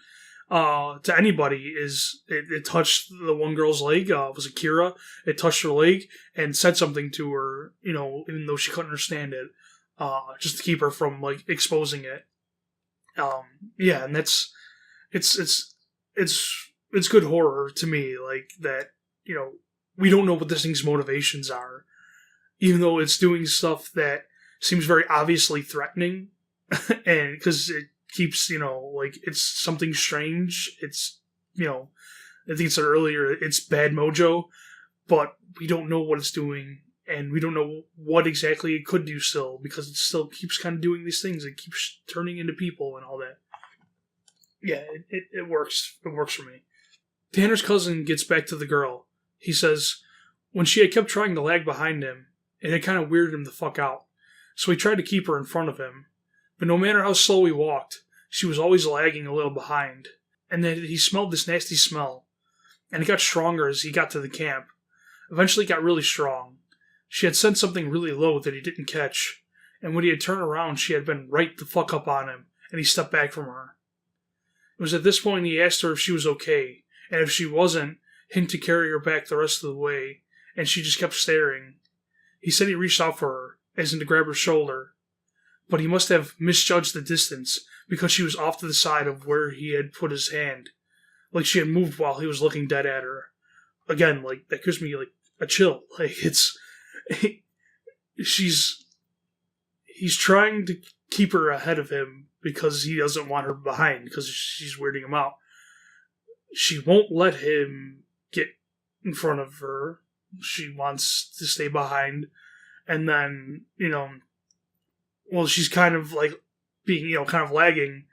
to anybody is it touched the one girl's leg. It was Akira. It touched her leg and said something to her, even though she couldn't understand it, just to keep her from like exposing it. Yeah, and that's it's good horror to me, like that. We don't know what this thing's motivations are, even though it's doing stuff that seems very obviously threatening, and because it keeps, like it's something strange. It's, I think I said earlier, it's bad mojo, but we don't know what it's doing, and we don't know what exactly it could do still, because it still keeps kind of doing these things. It keeps turning into people and all that. Yeah, it works. It works for me. Tanner's cousin gets back to the girl. He says, when she had kept trying to lag behind him, it had kind of weirded him the fuck out. So he tried to keep her in front of him. But no matter how slow he walked, she was always lagging a little behind. And then he smelled this nasty smell. And it got stronger as he got to the camp. Eventually it got really strong. She had sent something really low that he didn't catch. And when he had turned around, she had been right the fuck up on him. And he stepped back from her. It was at this point he asked her if she was okay. And if she wasn't, hint to carry her back the rest of the way. And she just kept staring. He said he reached out for her, as in to grab her shoulder. But he must have misjudged the distance, because she was off to the side of where he had put his hand. Like she had moved while he was looking dead at her. Again, like, that gives me, like, a chill. Like, he's trying to keep her ahead of him, because he doesn't want her behind, because she's weirding him out. She won't let him get in front of her. She wants to stay behind. And then, she's kind of like being, kind of lagging.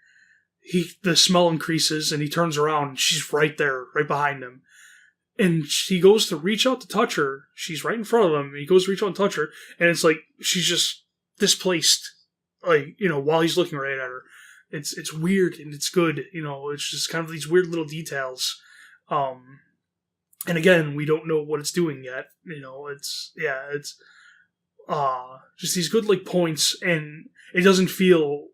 The smell increases and he turns around and she's right there, right behind him. And he goes to reach out to touch her. She's right in front of him. He goes to reach out and touch her. And it's like, she's just displaced, like, while he's looking right at her. It's weird and it's good. It's just kind of these weird little details. And again, we don't know what it's doing yet. It's just these good like points, and it doesn't feel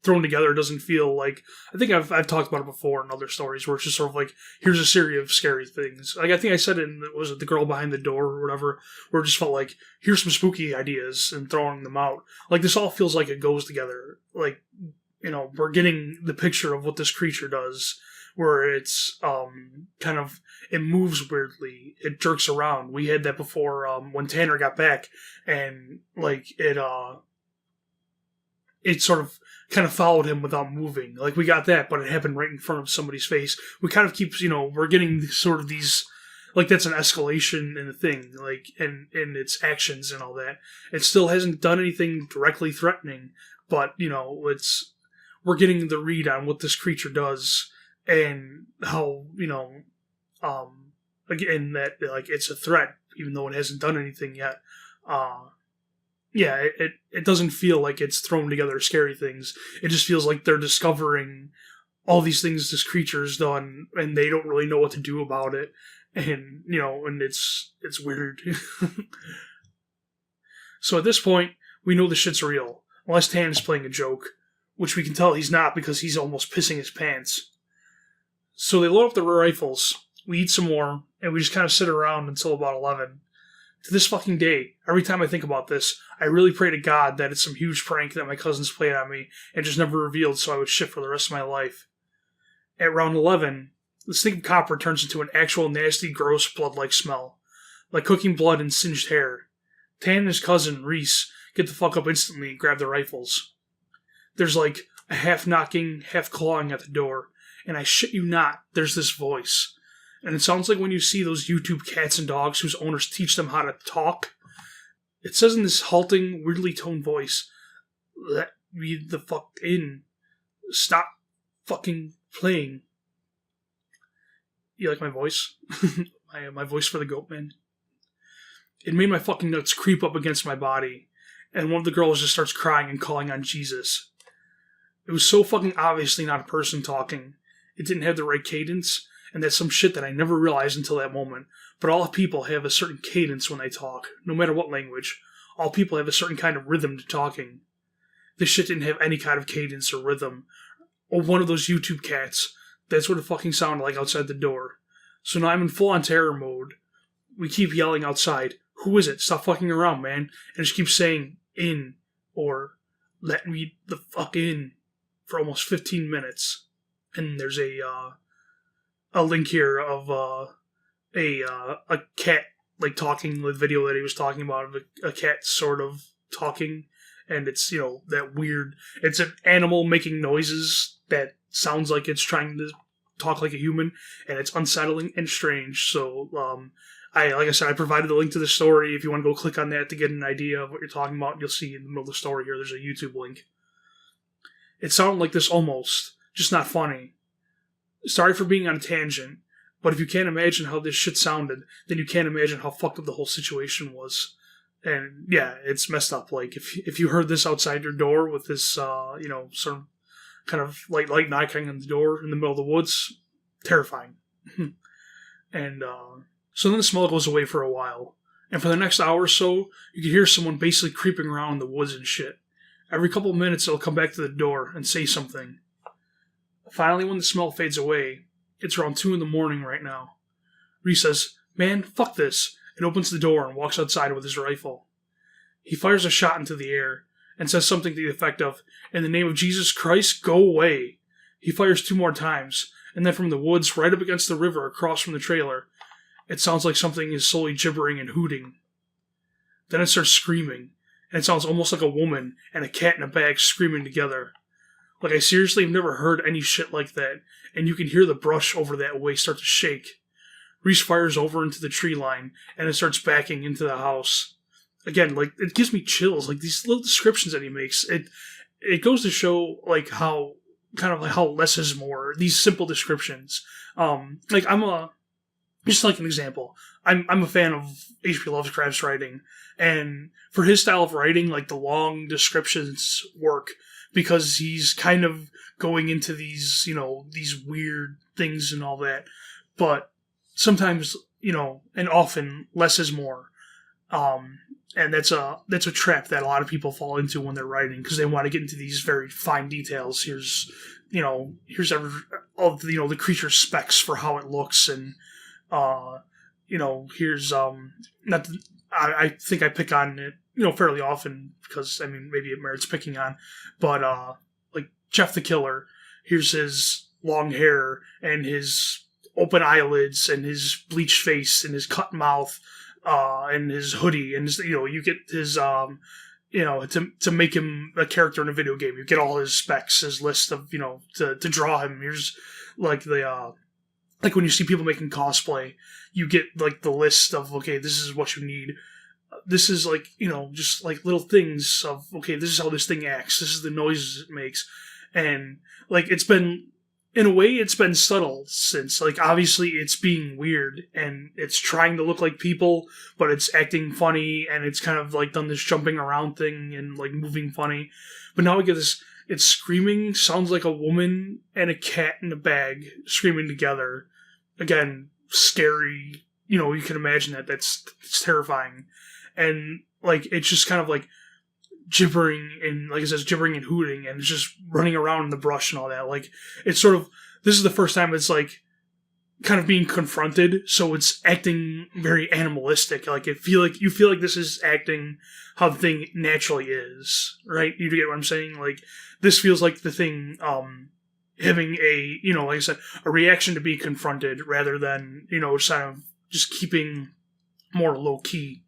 thrown together. It doesn't feel like, I think I've talked about it before in other stories where it's just sort of like, here's a series of scary things. Like I think I said it was it The Girl Behind the Door or whatever, where it just felt like, here's some spooky ideas and throwing them out. Like this all feels like it goes together. Like, we're getting the picture of what this creature does, where it's kind of, it moves weirdly, it jerks around. We had that before when Tanner got back, and like it sort of kind of followed him without moving. Like we got that, but it happened right in front of somebody's face. We kind of keep, we're getting sort of these, like that's an escalation in the thing, like in its actions and all that. It still hasn't done anything directly threatening, but we're getting the read on what this creature does. And how, again, that, like, it's a threat, even though it hasn't done anything yet. It doesn't feel like it's thrown together scary things. It just feels like they're discovering all these things this creature's done, and they don't really know what to do about it. And, and it's weird. So at this point, we know the shit's real. Unless Tan is playing a joke, which we can tell he's not, because he's almost pissing his pants. So they load up their rifles, we eat some more, and we just kind of sit around until about 11. To this fucking day, every time I think about this, I really pray to God that it's some huge prank that my cousins played on me and just never revealed, so I would shit for the rest of my life. At round 11, the stink of copper turns into an actual nasty, gross, blood-like smell. Like cooking blood and singed hair. Tan and his cousin, Reese, get the fuck up instantly and grab their rifles. There's like a half-knocking, half-clawing at the door. And I shit you not, there's this voice. And it sounds like when you see those YouTube cats and dogs whose owners teach them how to talk. It says in this halting, weirdly toned voice, "Let me the fuck in. Stop fucking playing." You like my voice? my voice for the Goatman? It made my fucking nuts creep up against my body. And one of the girls just starts crying and calling on Jesus. It was so fucking obviously not a person talking. It didn't have the right cadence, and that's some shit that I never realized until that moment. But all people have a certain cadence when they talk, no matter what language. All people have a certain kind of rhythm to talking. This shit didn't have any kind of cadence or rhythm, one of those YouTube cats. That's what it fucking sounded like outside the door. So now I'm in full-on terror mode. We keep yelling outside, "Who is it? Stop fucking around, man." And she keeps saying, "In," or "Let me the fuck in," for almost 15 minutes. And there's a link here of a cat, like, talking, the video that he was talking about, of a cat sort of talking. And it's, that weird, it's an animal making noises that sounds like it's trying to talk like a human, and it's unsettling and strange. So, like I said, I provided the link to the story. If you want to go click on that to get an idea of what you're talking about, you'll see in the middle of the story here, there's a YouTube link. It sounded like this almost, just not funny. Sorry for being on a tangent, but if you can't imagine how this shit sounded, then you can't imagine how fucked up the whole situation was. And yeah, it's messed up. Like, if you heard this outside your door with this, sort of kind of light knocking on the door in the middle of the woods, terrifying. And so then the smell goes away for a while. And for the next hour or so, you can hear someone basically creeping around in the woods and shit. Every couple of minutes, they'll come back to the door and say something. Finally, when the smell fades away, it's around 2 a.m. right now. Reese says, "Man, fuck this," and opens the door and walks outside with his rifle. He fires a shot into the air and says something to the effect of, "In the name of Jesus Christ, go away." He fires 2 more times, and then from the woods right up against the river across from the trailer, it sounds like something is slowly gibbering and hooting. Then it starts screaming, and it sounds almost like a woman and a cat in a bag screaming together. Like, I seriously have never heard any shit like that, and you can hear the brush over that way start to shake. Reese fires over into the tree line, and it starts backing into the house. Again, like, it gives me chills, like, these little descriptions that he makes. It goes to show, like, how less is more, these simple descriptions. Just like an example, I'm a fan of H.P. Lovecraft's writing, and for his style of writing, like, the long descriptions work, because he's kind of going into these, these weird things and all that. But sometimes, and often, less is more. And that's a trap that a lot of people fall into when they're writing, because they want to get into these very fine details. Here's all the creature's specs for how it looks, and here's I think I pick on it, fairly often, because, I mean, maybe it merits picking on, but like Jeff the Killer, here's his long hair and his open eyelids and his bleached face and his cut mouth, and his hoodie, and his, you get his to make him a character in a video game, you get all his specs, his list of, to draw him. Here's like the like when you see people making cosplay, you get like the list of, okay, this is what you need. This is like, just like little things of, okay, this is how this thing acts. This is the noises it makes. And like, in a way, it's been subtle since, like, obviously it's being weird and it's trying to look like people, but it's acting funny, and it's kind of like done this jumping around thing and like moving funny. But now we get this, it's screaming, sounds like a woman and a cat in a bag screaming together. Again, scary. You can imagine it's terrifying. And like, it's just kind of like gibbering, and like it says, gibbering and hooting, and it's just running around in the brush and all that. Like, it's sort of, this is the first time it's like kind of being confronted, so it's acting very animalistic. Like, you feel like this is acting how the thing naturally is, right? You get what I'm saying? Like, this feels like the thing having a, like I said, a reaction to be confronted, rather than, kind of just keeping more low key.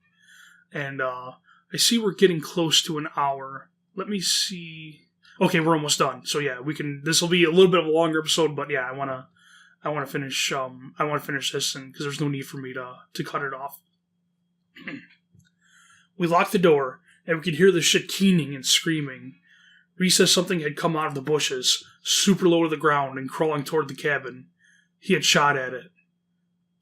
And I see we're getting close to an hour. Let me see. Okay, we're almost done. So yeah, this will be a little bit of a longer episode, but yeah, I want to finish this, and because there's no need for me to cut it off. We locked the door, and we could hear the shit keening and screaming. Reese says something had come out of the bushes, super low to the ground, and crawling toward the cabin. He had shot at it.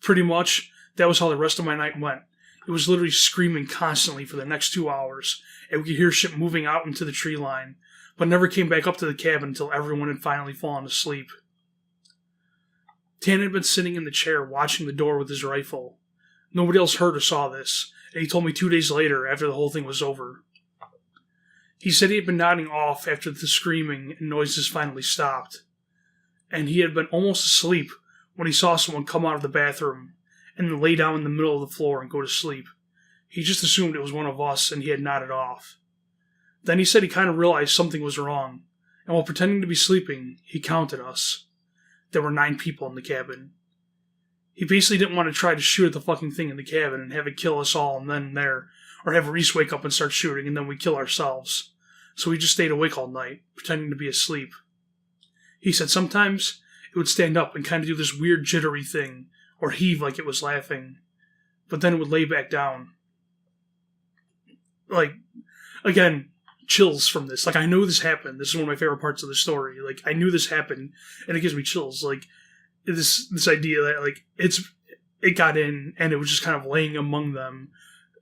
Pretty much, that was how the rest of my night went. It was literally screaming constantly for the next 2 hours, and we could hear shit moving out into the tree line, but never came back up to the cabin until everyone had finally fallen asleep. Tan had been sitting in the chair watching the door with his rifle. Nobody else heard or saw this, and he told me 2 days later, after the whole thing was over. He said he had been nodding off after the screaming and noises finally stopped. and he had been almost asleep when he saw someone come out of the bathroom and then lay down in the middle of the floor and go to sleep. He just assumed it was one of us, and he had nodded off. Then he said he kind of realized something was wrong, and while pretending to be sleeping, he counted us. There were 9 people in the cabin. He basically didn't want to try to shoot at the fucking thing in the cabin and have it kill us all and then and there, or have Reese wake up and start shooting and then we kill ourselves. So he just stayed awake all night, pretending to be asleep. He said sometimes it would stand up and kind of do this weird jittery thing, or heave like it was laughing, but then it would lay back down. Like, again, chills from this. Like, I know this happened. This is one of my favorite parts of the story. Like, I knew this happened, and it gives me chills. Like, this idea that, like, it got in, and it was just kind of laying among them.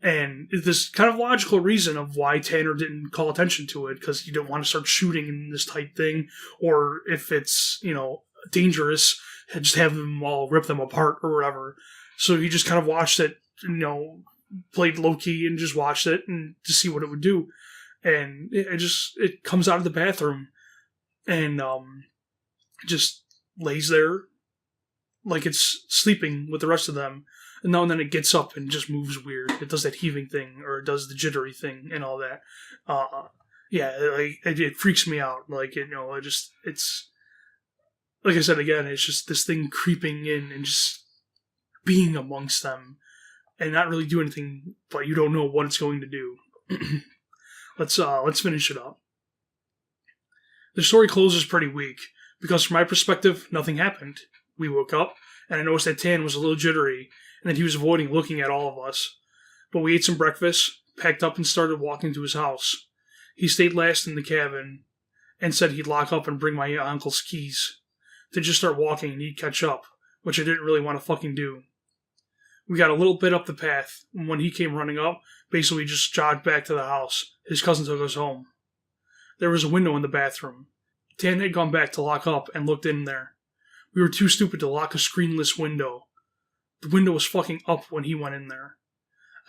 And this kind of logical reason of why Tanner didn't call attention to it, because he didn't want to start shooting in this type thing, or if it's, dangerous, just have them all rip them apart or whatever. So he just kind of watched it, played low-key and just watched it and to see what it would do. And it comes out of the bathroom and just lays there like it's sleeping with the rest of them. And now and then it gets up and just moves weird. It does that heaving thing, or it does the jittery thing and all that. It freaks me out. Like, it's, like I said again, it's just this thing creeping in and just being amongst them and not really do anything, but you don't know what it's going to do. Let's finish it up. The story closes pretty weak, because from my perspective, nothing happened. We woke up, and I noticed that Tan was a little jittery, and that he was avoiding looking at all of us. But we ate some breakfast, packed up, and started walking to his house. He stayed last in the cabin, and said he'd lock up and bring my uncle's keys. To just start walking and he'd catch up, which I didn't really want to fucking do. We got a little bit up the path, and when he came running up, basically just jogged back to the house. His cousin took us home. There was a window in the bathroom. Tan had gone back to lock up and looked in there. We were too stupid to lock a screenless window. The window was fucking up when he went in there.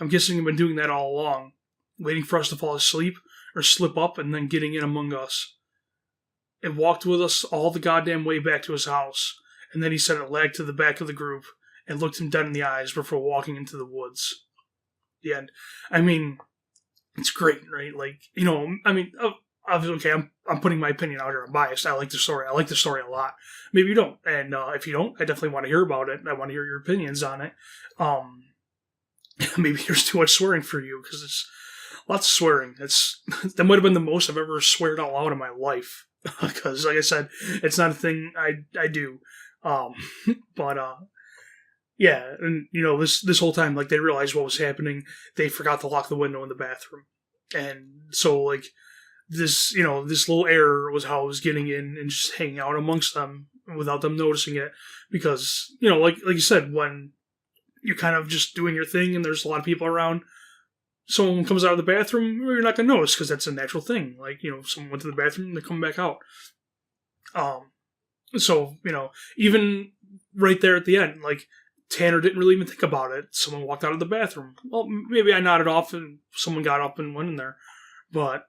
I'm guessing he'd been doing that all along, waiting for us to fall asleep or slip up and then getting in among us. It walked with us all the goddamn way back to his house, and then he sent it lagged to the back of the group and looked him dead in the eyes before walking into the woods. The end. I mean, it's great, right? Like, obviously, okay, I'm putting my opinion out here. I'm biased. I like the story. I like the story a lot. Maybe you don't. And if you don't, I definitely want to hear about it. I want to hear your opinions on it. Maybe there's too much swearing for you, because it's lots of swearing. That might have been the most I've ever sweared out loud in my life. Because, like I said, it's not a thing I do. Yeah, and, this whole time, like, they realized what was happening. They forgot to lock the window in the bathroom. And so, like, this little error was how I was getting in and just hanging out amongst them without them noticing it. Because, like you said, when you're kind of just doing your thing and there's a lot of people around, someone comes out of the bathroom, you're not going to notice, because that's a natural thing. Like, someone went to the bathroom and they come back out. So, even right there at the end, like, Tanner didn't really even think about it. Someone walked out of the bathroom. Well, maybe I nodded off and someone got up and went in there. But,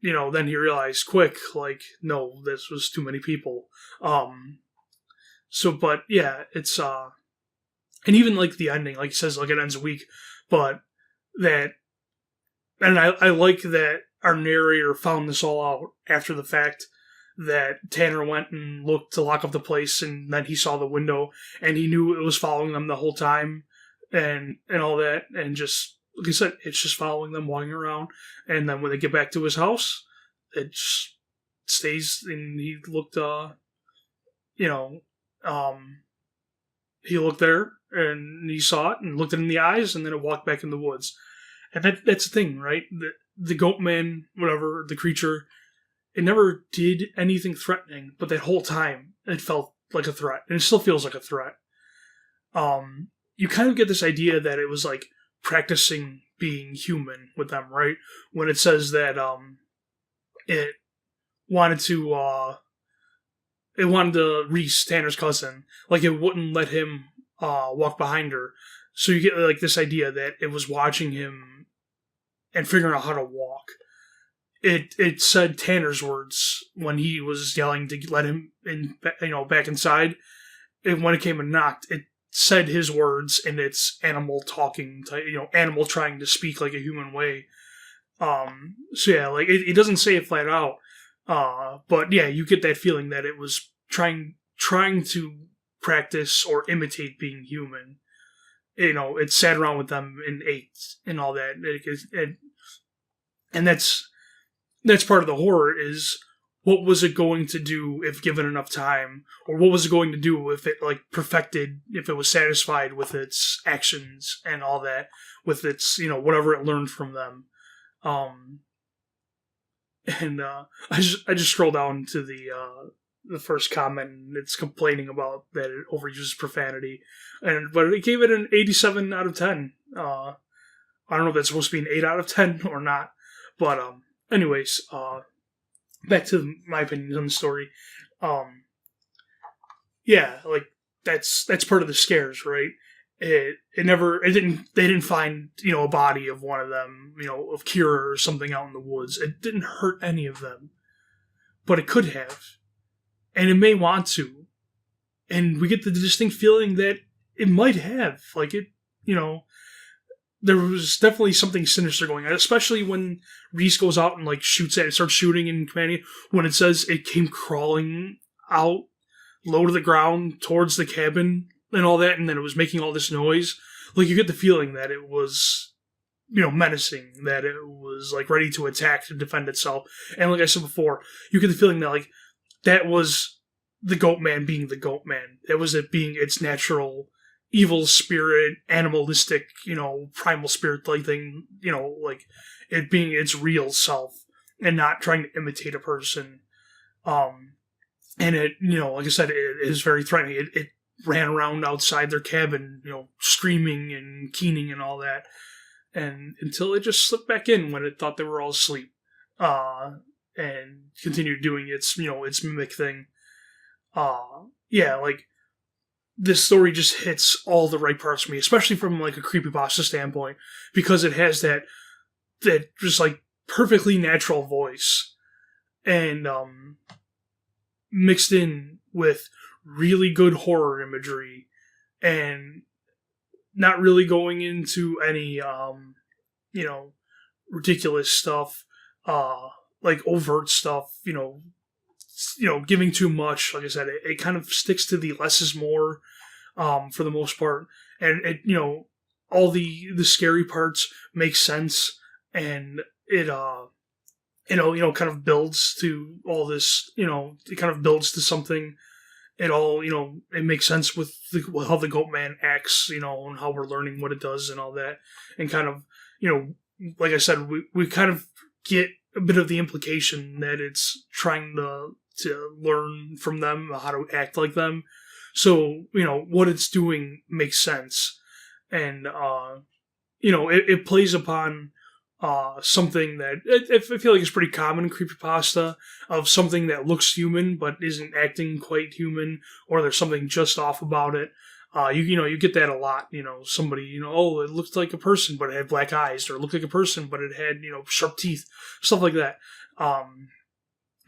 then he realized quick, like, no, this was too many people. But yeah, it's, and even, like, the ending, like he says, like, it ends weak, but that, and I like that our narrator found this all out after the fact, that Tanner went and looked to lock up the place, and then he saw the window, and he knew it was following them the whole time, and all that, and just, like I said, it's just following them, walking around, and then when they get back to his house, it just stays, and he looked, he looked there, and he saw it, and looked it in the eyes, and then it walked back in the woods. And that's the thing, right? The Goatman, whatever, the creature, it never did anything threatening, but that whole time, it felt like a threat, and it still feels like a threat. You kind of get this idea that it was, like, practicing being human with them, right? When it says that, it wanted to Reese, Tanner's cousin, like, it wouldn't let him, walk behind her. So you get, like, this idea that it was watching him and figuring out how to walk. it said Tanner's words when he was yelling to let him in, back inside. And when it came and knocked, it said his words, and it's animal talking, animal trying to speak like a human way. So yeah, like it doesn't say it flat out, but yeah, you get that feeling that it was trying to practice or imitate being human. It sat around with them and ate and all that, and that's part of the horror is what was it going to do if given enough time, or what was it going to do if it if it was satisfied with its actions and all that, with its whatever it learned from them. I just scroll down to the first comment, and it's complaining about that it overuses profanity, but it gave it an 87 out of 10. I don't know if that's supposed to be an 8 out of 10 or not, but anyways, back to my opinions on the story. Yeah, like that's part of the scares, right? They didn't find a body of one of them, of Kira or something out in the woods. It didn't hurt any of them, but it could have, and it may want to, and we get the distinct feeling that it might have. Like it, there was definitely something sinister going on, especially when Reese goes out and shoots at it, starts shooting in Companion, when it says it came crawling out low to the ground towards the cabin and all that, and then it was making all this noise. Like, you get the feeling that it was, menacing, that it was ready to attack, to defend itself. And like I said before, you get the feeling that that was the Goatman being the Goatman. That was it being its natural evil spirit, animalistic, primal spirit thing, it being its real self and not trying to imitate a person. And it, like I said, it is very threatening. It ran around outside their cabin, screaming and keening and all that, and until it just slipped back in when it thought they were all asleep, and continued doing its, its mimic thing. Yeah, this story just hits all the right parts for me, especially from a creepypasta standpoint, because it has that just perfectly natural voice, and mixed in with really good horror imagery, and not really going into any ridiculous stuff, overt stuff, giving too much. Like I said, it kind of sticks to the less is more, for the most part, and it, all the scary parts make sense, and it kind of builds to all this, it kind of builds to something. It all, it makes sense with how the Goatman acts, and how we're learning what it does and all that. And kind of, like I said, we kind of get a bit of the implication that it's trying to learn from them how to act like them. So, what it's doing makes sense. And, it plays upon something that I feel like is pretty common in creepypasta, of something that looks human but isn't acting quite human, or there's something just off about it. You get that a lot. Somebody, oh, it looked like a person but it had black eyes, or it looked like a person but it had sharp teeth, stuff like that.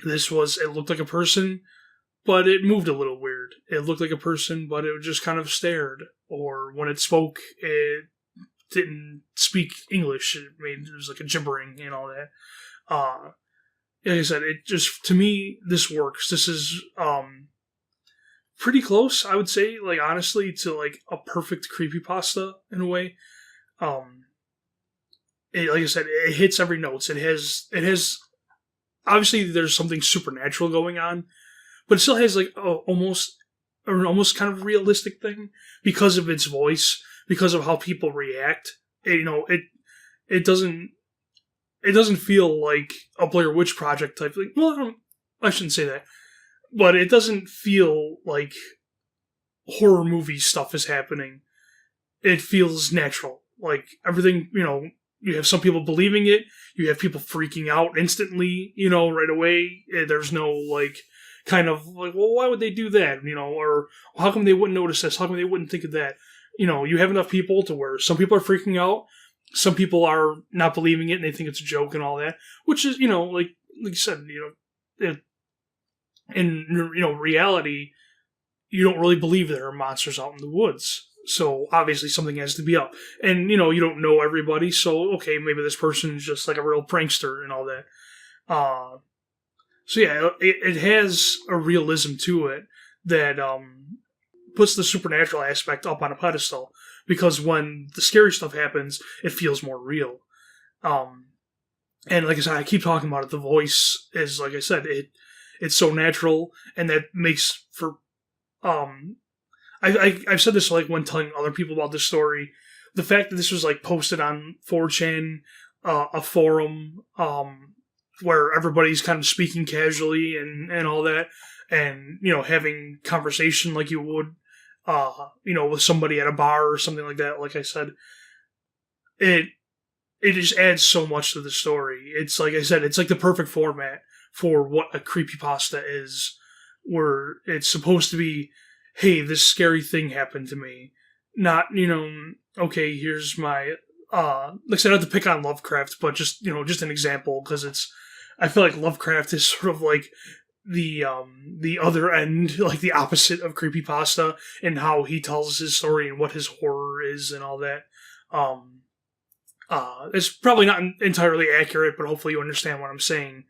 It looked like a person but it moved a little weird. It looked like a person but it just kind of stared, or when it spoke, it didn't speak English. It was like a gibbering and all that. Like I said, it just, to me, this works. This is pretty close, I would say, honestly, to a perfect creepypasta in a way. Like I said, it hits every note. It has obviously there's something supernatural going on, but it still has almost kind of realistic thing because of its voice, because of how people react. It doesn't feel like a Blair Witch Project type thing. Well, I shouldn't say that, but it doesn't feel like horror movie stuff is happening. It feels natural. Everything, you have some people believing it, you have people freaking out instantly, right away. There's no well, why would they do that? Or how come they wouldn't notice this? How come they wouldn't think of that? You have enough people to where some people are freaking out, some people are not believing it and they think it's a joke and all that, which is, like you said, in reality, you don't really believe there are monsters out in the woods. So obviously something has to be up. And, you don't know everybody, so okay, maybe this person is just like a real prankster and all that. So yeah, it has a realism to it that puts the supernatural aspect up on a pedestal, because when the scary stuff happens, it feels more real. And like I said, I keep talking about it. The voice is, like I said, it's so natural, and that makes for I've said this like when telling other people about this story. The fact that this was like posted on 4chan, a forum, where everybody's kind of speaking casually and all that, and having conversation like you would, with somebody at a bar or something like that. Like I said, it just adds so much to the story. It's like I said, it's like the perfect format for what a creepypasta is, where it's supposed to be, hey, this scary thing happened to me. Not, okay, here's my, like I said, not to pick on Lovecraft, but just, just an example, because I feel like Lovecraft is sort of like the other end, like the opposite of creepypasta, and how he tells his story and what his horror is and all that. It's probably not entirely accurate, but hopefully you understand what I'm saying.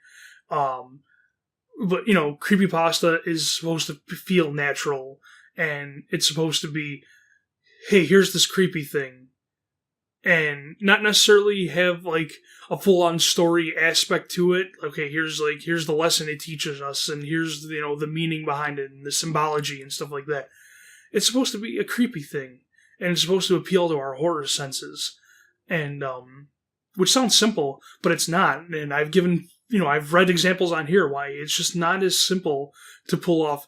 But creepypasta is supposed to feel natural, and it's supposed to be, hey, here's this creepy thing, and not necessarily have like a full-on story aspect to it. Okay, here's the lesson it teaches us, and here's the meaning behind it and the symbology and stuff like that. It's supposed to be a creepy thing, and it's supposed to appeal to our horror senses, and which sounds simple, but it's not. And I've given I've read examples on here why it's just not as simple to pull off.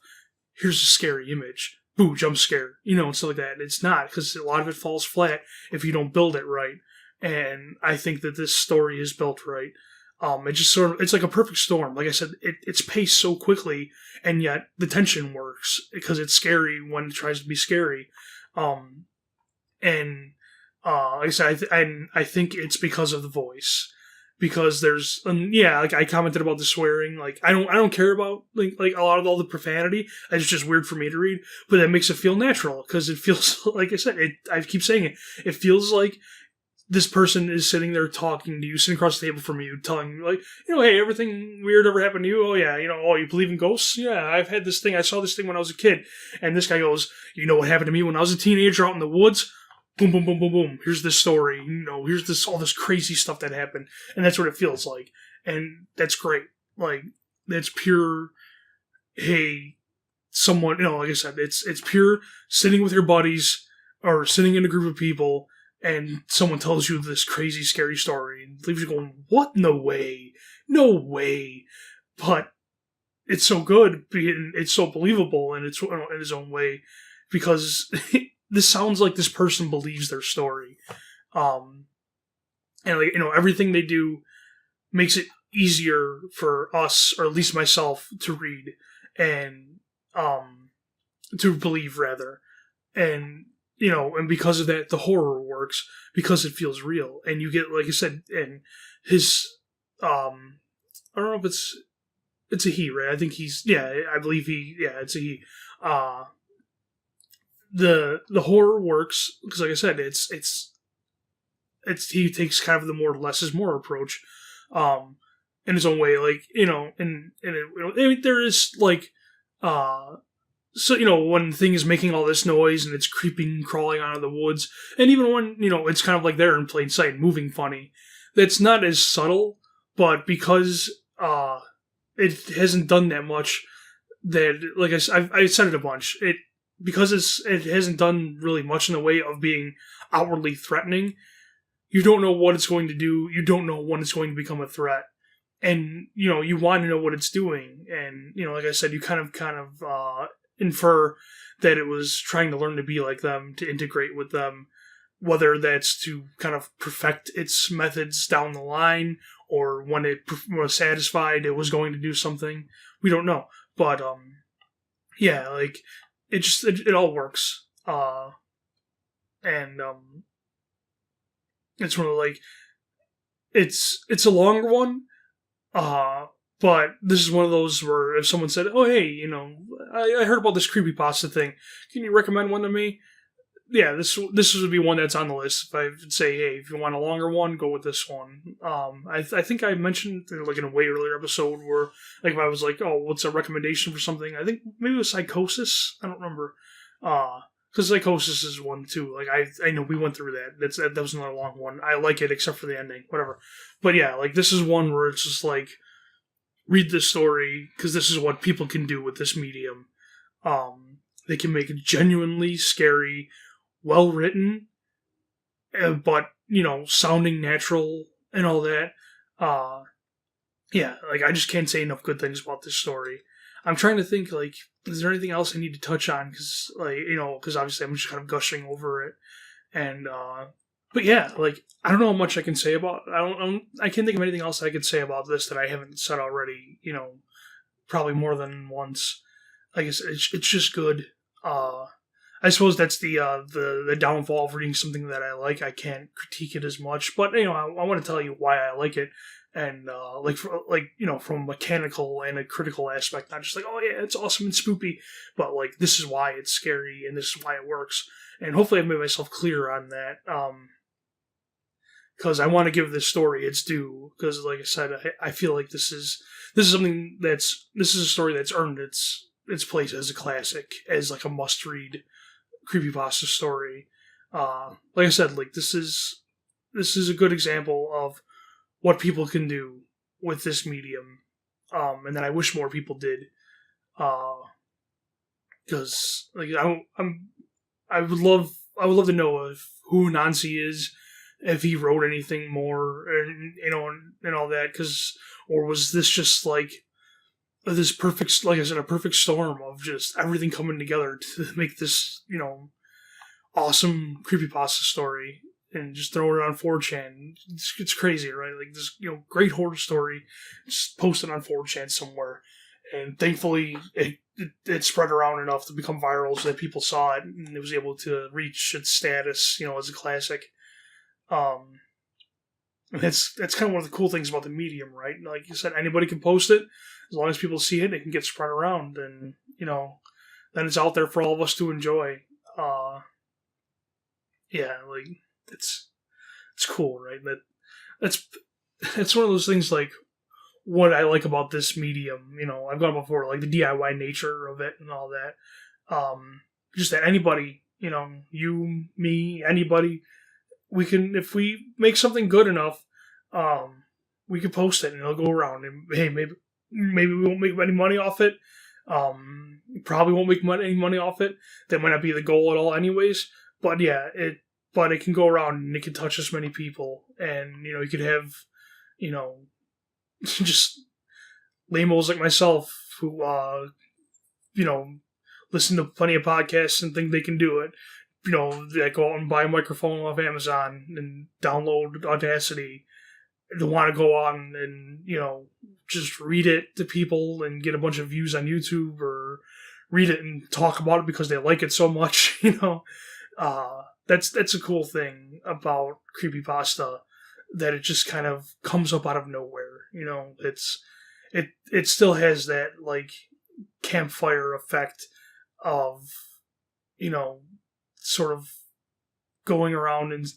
Here's a scary image, boo, jump scare, and stuff like that. It's not, because a lot of it falls flat if you don't build it right. And I think that this story is built right. It just it's like a perfect storm. Like I said, it's paced so quickly, and yet the tension works because it's scary when it tries to be scary. And like I said, I think it's because of the voice. Because there's, like I commented about the swearing. Like I don't care about like a lot of all the profanity. It's just weird for me to read, but that makes it feel natural, because it feels like I said. I keep saying it. It feels like this person is sitting there talking to you, sitting across the table from you, telling you like, hey, everything weird ever happened to you? Oh yeah, oh, you believe in ghosts? Yeah, I've had this thing. I saw this thing when I was a kid, and this guy goes, what happened to me when I was a teenager out in the woods? Boom, boom, boom, boom, boom. Here's this story. Here's all this crazy stuff that happened. And that's what it feels like. And that's great. Like, that's pure, hey, someone, like I said, it's pure sitting with your buddies or sitting in a group of people, and someone tells you this crazy, scary story and leaves you going, what? No way. No way. But it's so good. It's so believable in its own way, because this sounds like this person believes their story. And like, everything they do makes it easier for us, or at least myself, to read and to believe rather. And and because of that, the horror works because it feels real. And you get, like I said, and his I don't know if it's a he, right? I think I believe it's a he. The horror works because, like I said, it's he takes kind of the more less is more approach, in his own way, like and there is like so when the thing is making all this noise and it's creeping, crawling out of the woods, and even when it's kind of like there in plain sight, moving funny, that's not as subtle, but because it hasn't done that much, that like I said it a bunch, because it hasn't done really much in the way of being outwardly threatening, you don't know what it's going to do. You don't know when it's going to become a threat. And, you want to know what it's doing. And, like I said, you kind of infer that it was trying to learn to be like them, to integrate with them, whether that's to kind of perfect its methods down the line, or when it was satisfied, it was going to do something. We don't know. But, yeah, like, it all works. And It's one of like it's a longer one, but this is one of those where if someone said, "Oh, hey, I heard about this creepypasta thing. Can you recommend one to me?" Yeah, this would be one that's on the list. If I would say, "Hey, if you want a longer one, go with this one." I think I mentioned like in a way earlier episode where like if I was like, "Oh, what's a recommendation for something?" I think maybe it was Psychosis. I don't remember. Because Psychosis is one too. Like I know we went through that. That was another long one. I like it except for the ending. Whatever. But yeah, like this is one where it's just like read this story because this is what people can do with this medium. They can make it genuinely scary, well written, but sounding natural and all that. Yeah, like I just can't say enough good things about this story. I'm trying to think like, is there anything else I need to touch on? Because because obviously I'm just kind of gushing over it, and but yeah, like I don't know how much I can say about. I can't think of anything else I could say about this that I haven't said already. Probably more than once. Like it's just good. I suppose that's the downfall of reading something that I like. I can't critique it as much, but I want to tell you why I like it, and from a mechanical and a critical aspect, not just like, oh yeah, it's awesome and spoopy, but like this is why it's scary and this is why it works, and hopefully I've made myself clear on that. Because I want to give this story its due. Because like I said, I feel like this is something this is a story that's earned its place as a classic, as like a must read creepypasta story. Like I said, like this is a good example of what people can do with this medium, and then I wish more people did, because like I would love to know who Anansi is, if he wrote anything more, and all that, or was this just like this perfect, like I said, a perfect storm of just everything coming together to make this, awesome creepypasta story and just throw it on 4chan. It's crazy, right? Like this, great horror story just posted on 4chan somewhere. And thankfully it spread around enough to become viral so that people saw it and it was able to reach its status, as a classic. And that's kind of one of the cool things about the medium, right? Like you said, anybody can post it. As long as people see it, it can get spread around, and then it's out there for all of us to enjoy. Yeah, like it's cool, right? That's one of those things. Like what I like about this medium, I've gone before, like the DIY nature of it and all that. Just that anybody, you, me, anybody, we can, if we make something good enough, we can post it and it'll go around. And hey, maybe we won't make any money off it. Probably won't make any money off it. That might not be the goal at all, anyways. But yeah, it can go around and it can touch as many people, and you could have, just lamos like myself who listen to plenty of podcasts and think they can do it. They go out and buy a microphone off Amazon and download Audacity. They want to go on and, just read it to people and get a bunch of views on YouTube, or read it and talk about it because they like it so much, That's a cool thing about creepypasta, that it just kind of comes up out of nowhere. It still has that, like, campfire effect of, sort of going around and,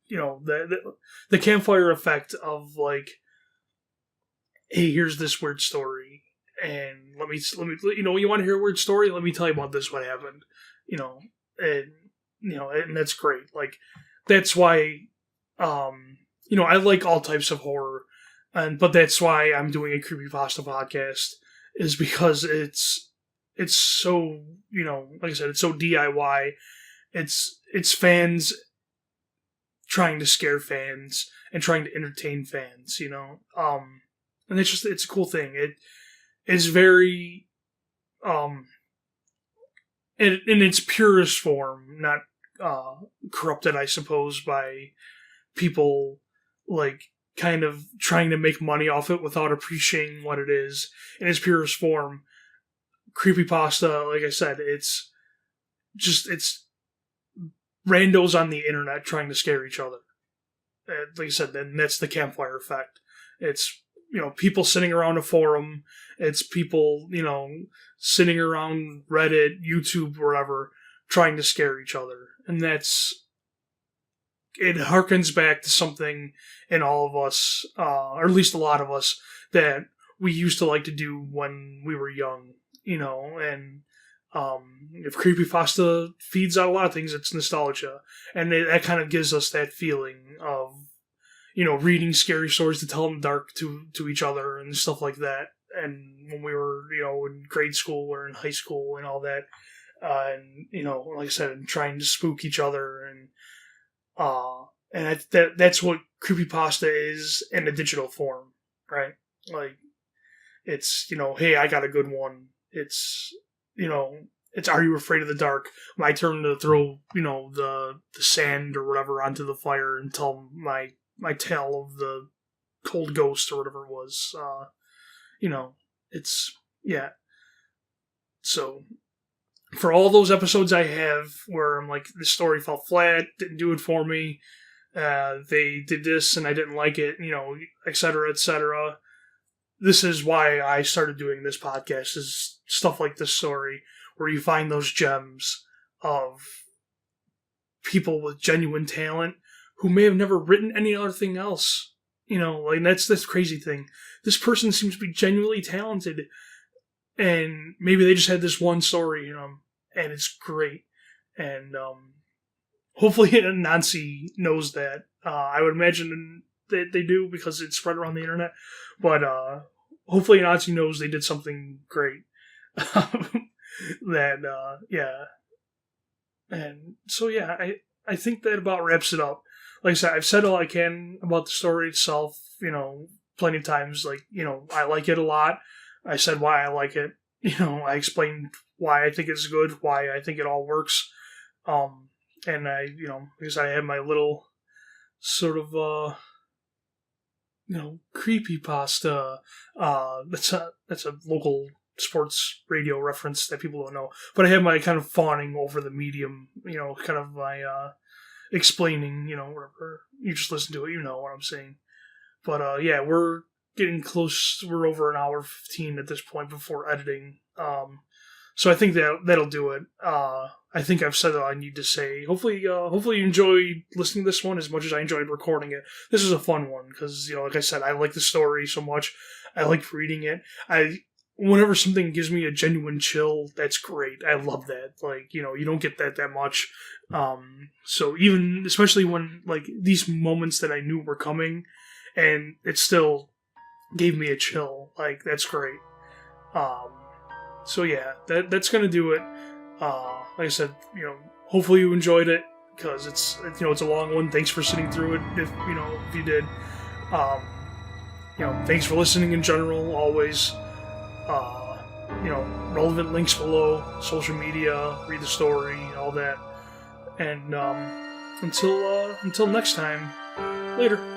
the campfire effect of like, hey, here's this weird story, and let me, you want to hear a weird story? Let me tell you about this, what happened, and that's great. Like, that's why, I like all types of horror, but that's why I'm doing a creepypasta podcast, is because it's so, like I said, it's so DIY. It's fans trying to scare fans and trying to entertain fans, and it's a cool thing. It is very, in its purest form, not corrupted, I suppose, by people like kind of trying to make money off it without appreciating what it is. In its purest form, creepypasta, like I said, it's randos on the internet trying to scare each other. like I said, then that's the campfire effect. It's, people sitting around a forum. It's people, sitting around Reddit, YouTube, wherever, trying to scare each other. And it harkens back to something in all of us, or at least a lot of us, that we used to like to do when we were young, and if creepypasta feeds out a lot of things, it's nostalgia. And that kind of gives us that feeling of, reading scary stories to tell in the dark to each other and stuff like that. And when we were, in grade school or in high school and all that, and, like I said, and trying to spook each other. And that's what creepypasta is in a digital form, right? Like, it's, hey, I got a good one. It's, it's Are You Afraid of the Dark? My turn to throw, the sand or whatever onto the fire and tell my tale of the cold ghost or whatever it was. It's, yeah. So, for all those episodes I have where I'm like, the story fell flat, didn't do it for me, they did this and I didn't like it, etc., etc., this is why I started doing this podcast, is stuff like this story, where you find those gems of people with genuine talent who may have never written any other thing else. Like, that's this crazy thing. This person seems to be genuinely talented, and maybe they just had this one story in them, and it's great. And hopefully Anansi knows that. I would imagine that they do, because it's spread around the internet. But hopefully Anansi knows they did something great. Yeah. And so, yeah, I think that about wraps it up. Like I said, I've said all I can about the story itself, plenty of times. Like, I like it a lot. I said why I like it. I explained why I think it's good, why I think it all works. And I, because I have my little sort of, creepypasta. That's a local sports radio reference that people don't know. But I have my kind of fawning over the medium, kind of my explaining, whatever. You just listen to it, you know what I'm saying. But yeah, we're getting close. We're over an hour 15 at this point before editing. So I think that'll do it. I think I've said all I need to say. Hopefully you enjoyed listening to this one as much as I enjoyed recording it. This is a fun one because, like I said, I like the story so much. I like reading it. Whenever something gives me a genuine chill, that's great. I love that. Like, you don't get that much. So even, especially when, like, these moments that I knew were coming, and it still gave me a chill. Like, that's great. So yeah, that's gonna do it. Like I said, hopefully you enjoyed it, because it's a long one. Thanks for sitting through it. If you did, thanks for listening in general. Always, relevant links below, social media, read the story, all that. And until next time, later.